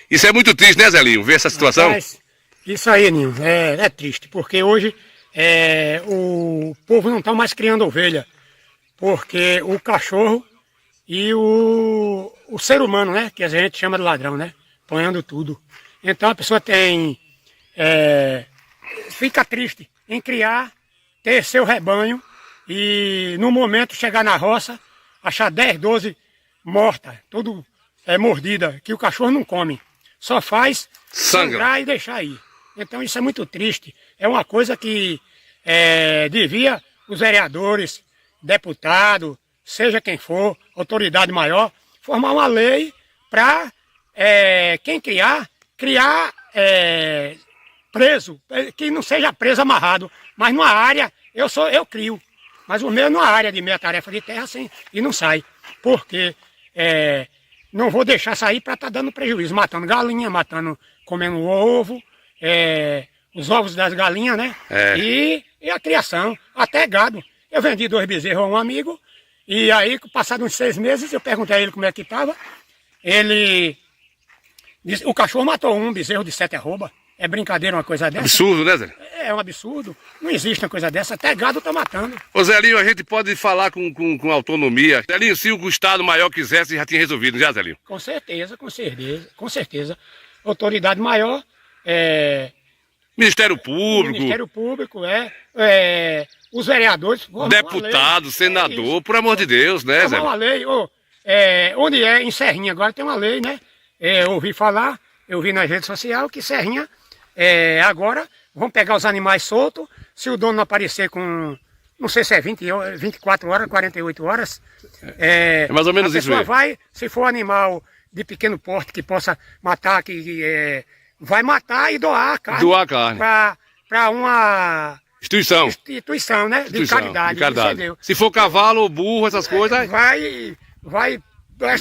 Isso é muito triste, né, Zelinho, ver essa situação? Mas, isso aí, Ninho, é triste, porque hoje o povo não está mais criando ovelha, porque o cachorro e o ser humano, né, que a gente chama de ladrão, né, apanhando tudo. Então a pessoa fica triste em criar, ter seu rebanho e no momento chegar na roça, achar 10, 12 mortas, tudo mordida, que o cachorro não come, só faz sangrar e deixar ir. Então isso é muito triste, é uma coisa que devia os vereadores, deputados, seja quem for, autoridade maior, formar uma lei para quem criar preso, que não seja preso amarrado, mas numa área, eu crio, mas o meu numa área de meia tarefa de terra assim, e não sai, porque não vou deixar sair para estar dando prejuízo, matando galinha, comendo ovo, os ovos das galinhas, né? E a criação, até gado. Eu vendi 2 bezerros a um amigo, e aí, passados uns 6 meses, eu perguntei a ele como é que estava. Ele disse, o cachorro matou um bezerro de 7 arroba. É brincadeira uma coisa dessa? Absurdo, né, Zé? É um absurdo. Não existe uma coisa dessa. Até gado tá matando. Ô Zelinho, a gente pode falar com autonomia. Zelinho, se o Estado maior quisesse, já tinha resolvido, já, Zelinho? Com certeza, com certeza. Com certeza. Autoridade maior, Ministério Público. Ministério Público, os vereadores. Deputado, senador, por amor de Deus, né, Zé? Uma lei, onde em Serrinha agora tem uma lei, né? Eu ouvi falar, eu vi nas redes sociais que Serrinha agora vão pegar os animais soltos, se o dono não aparecer com, não sei se é 24 horas, 48 horas. É mais ou menos isso mesmo. Vai, se for animal de pequeno porte que possa matar, vai matar e doar a carne. Doar a carne. Para uma... Instituição, né? De caridade. Se for cavalo ou burro, essas coisas... Vai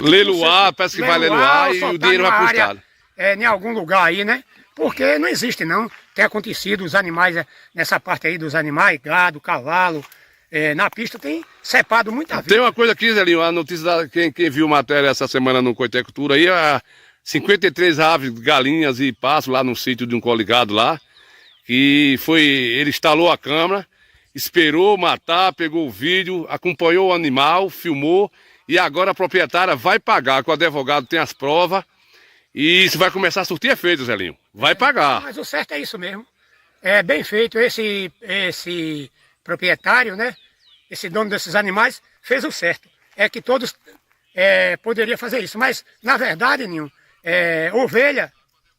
leiloar, parece que vai leiloar e o dinheiro vai pro Estado. Em algum lugar aí, né? Porque não existe, não. Tem acontecido os animais, nessa parte aí dos animais, gado, cavalo, na pista tem cepado muita vida. Tem uma coisa aqui, Zelinho, a notícia, quem viu matéria essa semana no Coitecultura aí, 53 aves, galinhas e passos lá no sítio de um coligado lá, que ele instalou a câmera, esperou matar, pegou o vídeo, acompanhou o animal, filmou, e agora a proprietária vai pagar, que o advogado tem as provas, e isso vai começar a surtir efeito, Zelinho. Vai pagar. Mas o certo é isso mesmo. É bem feito, esse proprietário, né? Esse dono desses animais fez o certo. É que todos poderiam fazer isso, mas na verdade, Ninho, ovelha...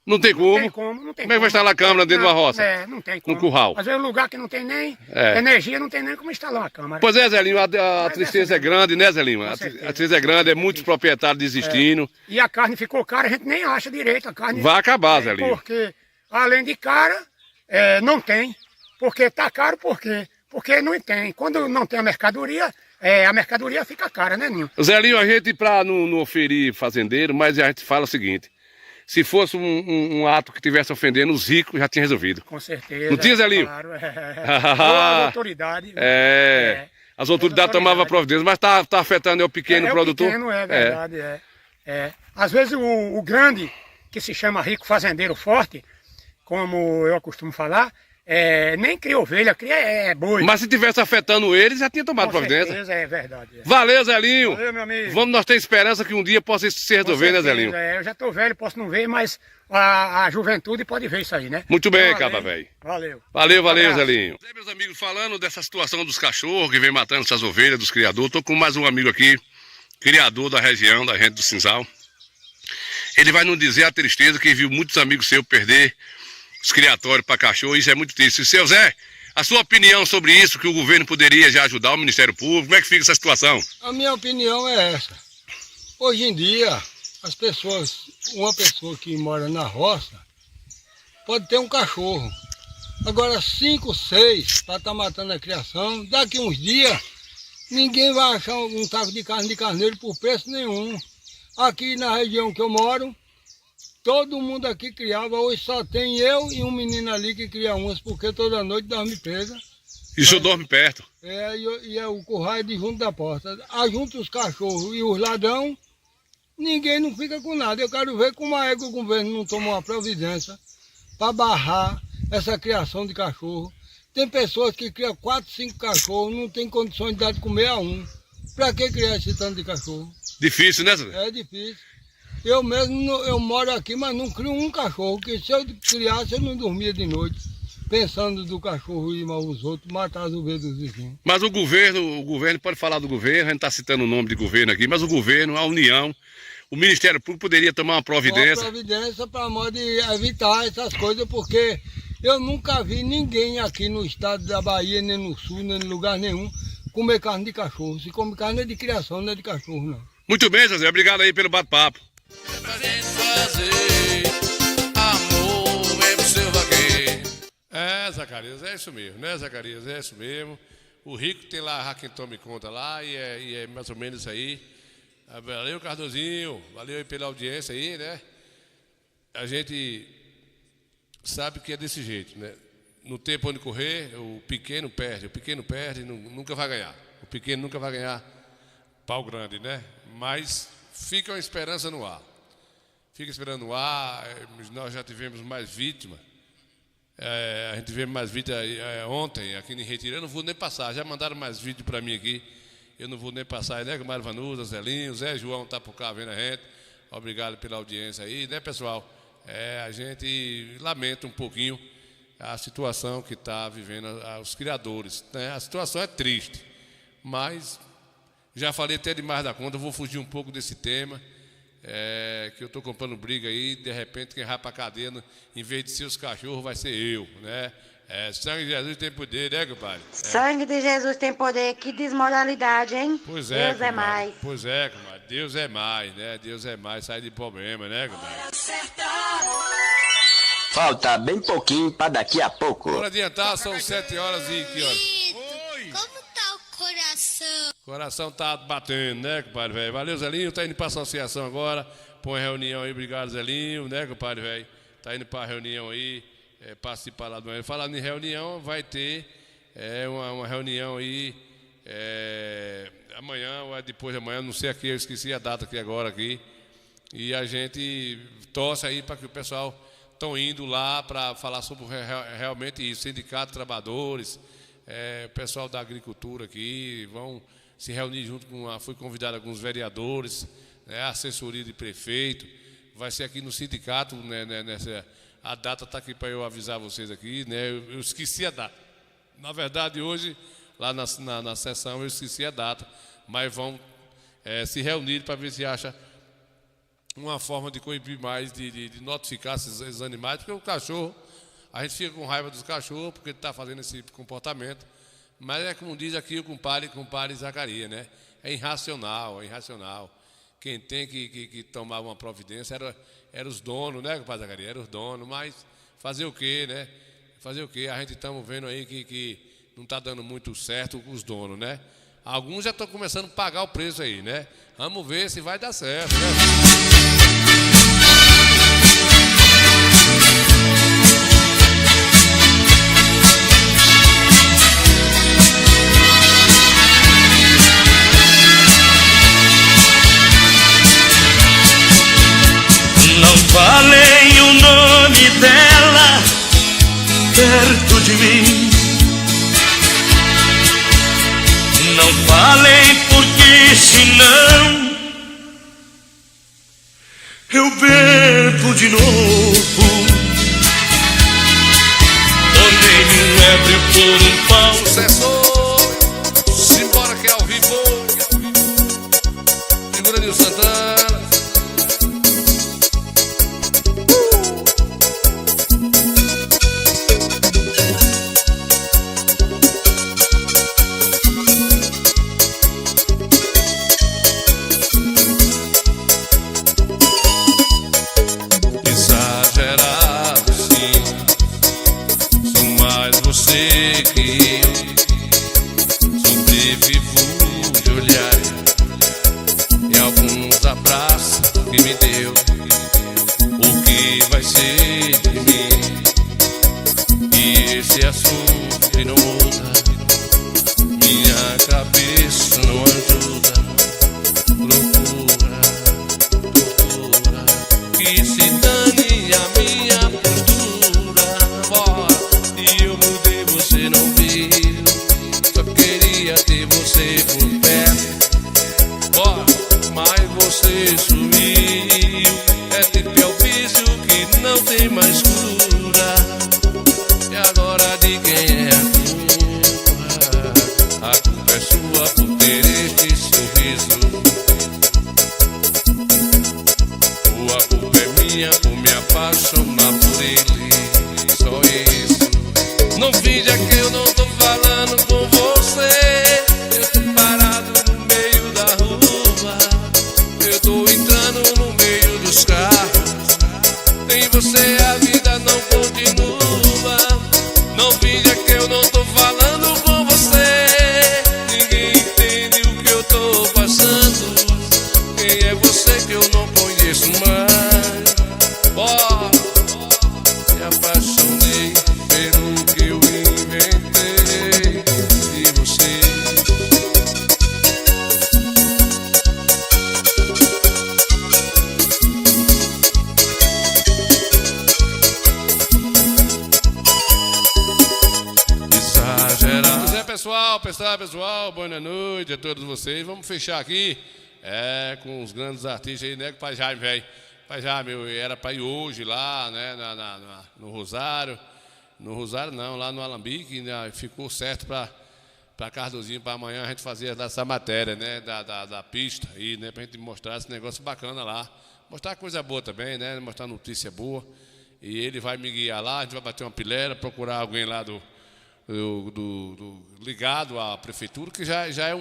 Não tem como. Como é que vai instalar a câmera dentro de uma roça? Não tem como. No curral. Mas é um lugar que não tem nem energia, não tem nem como instalar uma câmera. Pois é, Zelinho, a tristeza é grande, né, Zelinho? A tristeza é grande, muitos proprietários desistindo. E a carne ficou cara, a gente nem acha direito. A carne vai acabar, Zelinho. Porque, além de cara, não tem. Porque tá caro, por quê? Porque não tem. Quando não tem a mercadoria fica cara, né, Ninho? Zelinho, a gente, pra não oferir fazendeiro, mas a gente fala o seguinte. Se fosse um ato que estivesse ofendendo os ricos, já tinha resolvido. Com certeza. Não tinha, Zelinho? Claro, as autoridades. As autoridades tomavam providência, mas está afetando o pequeno produtor? Pequeno, verdade. Às vezes o grande, que se chama rico fazendeiro forte, como eu costumo falar, nem cria ovelha, cria boi. Mas se tivesse afetando eles, já tinha tomado providência. Com certeza, é verdade. Valeu, Zelinho. Valeu, meu amigo. Nós temos esperança que um dia possa se resolver, né, Zelinho? Eu já estou velho, posso não ver, mas a juventude pode ver isso aí, né? Muito bem, caba velho. Valeu. Valeu, Zelinho. Meus amigos, falando dessa situação dos cachorros que vem matando essas ovelhas, dos criadores, estou com mais um amigo aqui, criador da região, da gente do Cinzal. ele vai nos dizer a tristeza que viu muitos amigos seus perder os criatórios para cachorro. Isso é muito triste. Seu Zé, a sua opinião sobre isso, que o governo poderia já ajudar o Ministério Público, como é que fica essa situação? A minha opinião é essa. Hoje em dia, as pessoas, uma pessoa que mora na roça, pode ter um cachorro. Agora 5, 6 para estar matando a criação, daqui uns dias, ninguém vai achar um saco de carne de carneiro por preço nenhum. Aqui na região que eu moro, todo mundo aqui criava, hoje só tem eu e um menino ali que cria umas, porque toda noite dorme presa. E o senhor dorme perto? E é o curral de junto da porta. Ajunta os cachorros e os ladrão, ninguém não fica com nada. Eu quero ver como é que o governo não tomou uma providência para barrar essa criação de cachorro. Tem pessoas que criam 4, 5 cachorros, não tem condições de dar de comer a um. Para que criar esse tanto de cachorro? Difícil, né, Zé? É difícil. Eu mesmo, eu moro aqui, mas não crio um cachorro, porque se eu criasse, eu não dormia de noite, pensando do cachorro ir mal os outros, matar as ovelhas dos vizinhos. Mas o governo, pode falar do governo, a gente está citando o nome de governo aqui, mas o governo, a União, o Ministério Público poderia tomar uma providência. Uma providência para modo de evitar essas coisas, porque eu nunca vi ninguém aqui no estado da Bahia, nem no sul, nem em lugar nenhum, comer carne de cachorro. Se come carne é de criação, não é de cachorro, não. Muito bem, Zé, obrigado aí pelo bate-papo. Pra gente fazer amor, é pro seu vaqueiro. É, Zacarias, é isso mesmo, né, Zacarias? É isso mesmo. O rico tem lá quem tome conta lá e é mais ou menos isso aí. Valeu, Cardozinho, valeu aí pela audiência aí, né? A gente sabe que é desse jeito, né? No tempo onde correr, o pequeno perde nunca vai ganhar. O pequeno nunca vai ganhar pau grande, né? Mas fica uma esperança no ar. Fica esperando no ar. Nós já tivemos mais vítimas. A gente teve mais vítimas ontem aqui em Retiro. Eu não vou nem passar. Já mandaram mais vídeo para mim aqui. Eu não vou nem passar, né? Mário Vanusa, Zelinho, Zé João está por cá vendo a gente. Obrigado pela audiência aí, né, pessoal? A gente lamenta um pouquinho a situação que está vivendo os criadores, né? A situação é triste, mas já falei até demais da conta. Eu vou fugir um pouco desse tema, que eu estou comprando briga aí. De repente, quem vai para a cadeia, em vez de ser os cachorros, vai ser eu, né? Sangue de Jesus tem poder, né, compadre? Sangue de Jesus tem poder, que desmoralidade, hein? Pois é, Deus é mais. Pois é, compadre. Deus é mais, né? Deus é mais, sai de problema, né, compadre? Falta bem pouquinho para daqui a pouco. Bora adiantar, são 7 horas e que horas? Oi. Como tá o coração? O coração tá batendo, né, compadre, velho? Valeu, Zelinho, tá indo pra associação agora, põe reunião aí, obrigado, Zelinho, né, compadre, velho? Tá indo pra reunião aí, participar lá do ano. Falando em reunião, vai ter uma reunião aí, amanhã ou depois de amanhã, não sei aqui, eu esqueci a data aqui agora aqui. E a gente torce aí para que o pessoal estão indo lá para falar sobre realmente isso, sindicato de trabalhadores, o pessoal da agricultura aqui, vão se reunir junto com fui convidado alguns vereadores, a assessoria de prefeito, vai ser aqui no sindicato, né, a data está aqui para eu avisar vocês aqui, né, eu esqueci a data. Na verdade, hoje, lá na sessão, eu esqueci a data, mas vão se reunir para ver se acha uma forma de coibir mais, de notificar esses animais, porque o cachorro, a gente fica com raiva dos cachorros, porque ele está fazendo esse comportamento, mas é como diz aqui o compadre Zacarias, né? É irracional. Quem tem que tomar uma providência era os donos, né, compadre Zacarias? Era os donos, mas fazer o quê, né? Fazer o quê? A gente estamos vendo aí que não está dando muito certo os donos, né? Alguns já estão começando a pagar o preço aí, né? Vamos ver se vai dar certo, né? Não falei o nome dela perto de mim. Não falei porque senão eu bebo de novo. Tomei um ébrio por um pau. Sucesso! Simbora que é ao vivo. Figura Nil Santana. cima escura. E agora de quem é a culpa? A culpa é sua por ter este sorriso. Ou a culpa é minha por me apaixonar por ele. Só isso. Não finja que eu não tô falando com você. Eu tô parado no meio da rua. Eu tô entrando no meio dos carros. Sem você a vida não continua. Não finja que eu não tô falando com você. Ninguém entende o que eu tô passando. Quem é você que eu não conheço mais? Bora, me apaixonei pelo que eu inventei de você. Exagerado. Pois é, pessoal, boa noite a todos vocês. Vamos fechar aqui com os grandes artistas aí, né? Com o Pai Jaime, velho. Pai Jaime, era para ir hoje lá, né? No Rosário. No Rosário não, lá no Alambique, né? Ficou certo para Cardozinho, para amanhã a gente fazer essa matéria, né? Da pista aí, né? Pra gente mostrar esse negócio bacana lá. Mostrar coisa boa também, né? Mostrar notícia boa. E ele vai me guiar lá, a gente vai bater uma pilera, procurar alguém lá ligado à prefeitura, que já é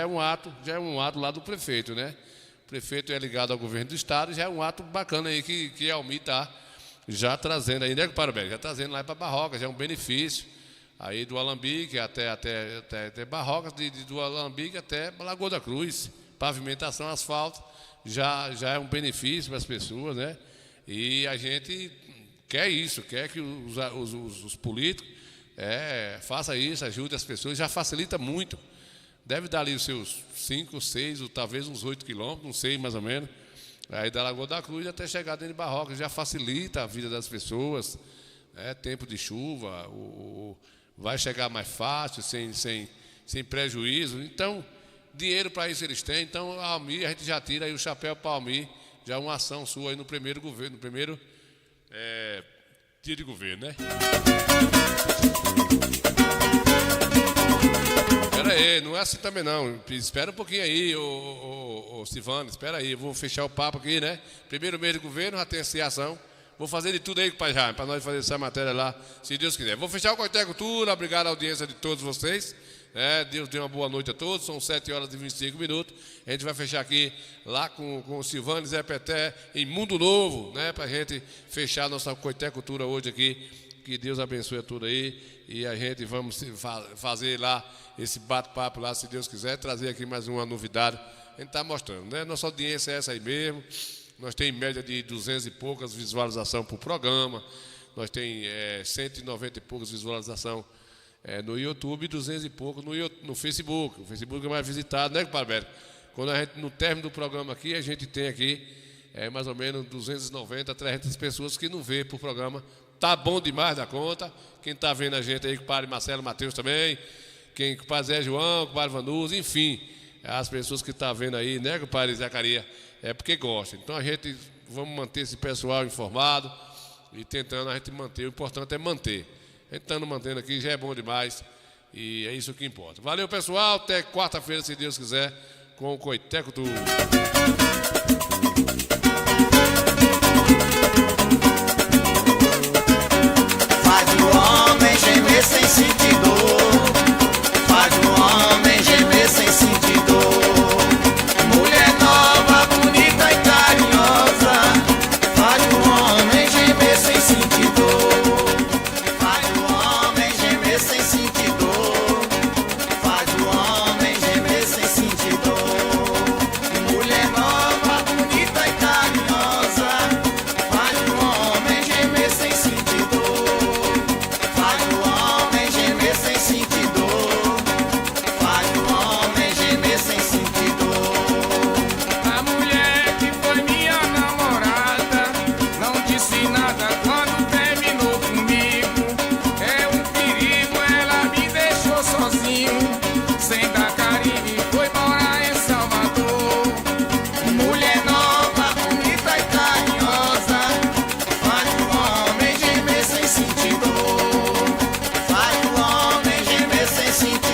um ato lá do prefeito, né? O prefeito é ligado ao governo do estado, já é um ato bacana aí que a Almi está já trazendo aí, né, Parabéns? Já trazendo lá para Barrocas, já é um benefício aí do Alambique até Barrocas, do Alambique até Lagoa da Cruz, pavimentação, asfalto, já é um benefício para as pessoas, né? E a gente quer isso, quer que os políticos faça isso, ajude as pessoas, já facilita muito. Deve dar ali os seus 5, 6, ou talvez uns 8 quilômetros, não sei mais ou menos. Aí da Lagoa da Cruz até chegar dentro de Barrocas, já facilita a vida das pessoas. Tempo de chuva, vai chegar mais fácil, sem prejuízo. Então, dinheiro para isso eles têm. Então, a Almi, a gente já tira aí o chapéu para a Almi, já é uma ação sua aí no primeiro governo, no primeiro dia de governo, né? Espera aí, não é assim também não. Espera um pouquinho aí, ô Silvano, espera aí. Eu vou fechar o papo aqui, né? Primeiro mês de governo, já tem essa ação. Vou fazer de tudo aí com o Pai Jaime, para nós fazer essa matéria lá, se Deus quiser. Vou fechar o Coité Cultura, obrigado à audiência de todos vocês. Deus dê uma boa noite a todos, são 7 horas e 25 minutos. A gente vai fechar aqui lá com o Silvano e Zé Peté em Mundo Novo, né? Para a gente fechar a nossa Coité Cultura hoje aqui. Que Deus abençoe tudo aí. E a gente vamos fazer lá esse bate-papo lá, se Deus quiser, trazer aqui mais uma novidade. A gente está mostrando, né? Nossa audiência é essa aí mesmo. Nós temos em média de 200 e poucas visualizações por programa. Nós temos 190 e poucas visualizações no YouTube e 200 e poucos no Facebook. O Facebook é mais visitado, né, Parabéns? Quando a gente, no término do programa aqui, a gente tem aqui mais ou menos 290 a 300 pessoas que não vê por programa. Tá bom demais da conta. Quem está vendo a gente aí, com o padre Marcelo Matheus também, com o padre Zé João, com o padre Vanusa, enfim, as pessoas que estão vendo aí, né, com o padre Zacarias, porque gostam. Então a gente vamos manter esse pessoal informado e tentando a gente manter. O importante é manter. A gente estando mantendo aqui já é bom demais e é isso que importa. Valeu, pessoal. Até quarta-feira, se Deus quiser, com o Coité Cultura.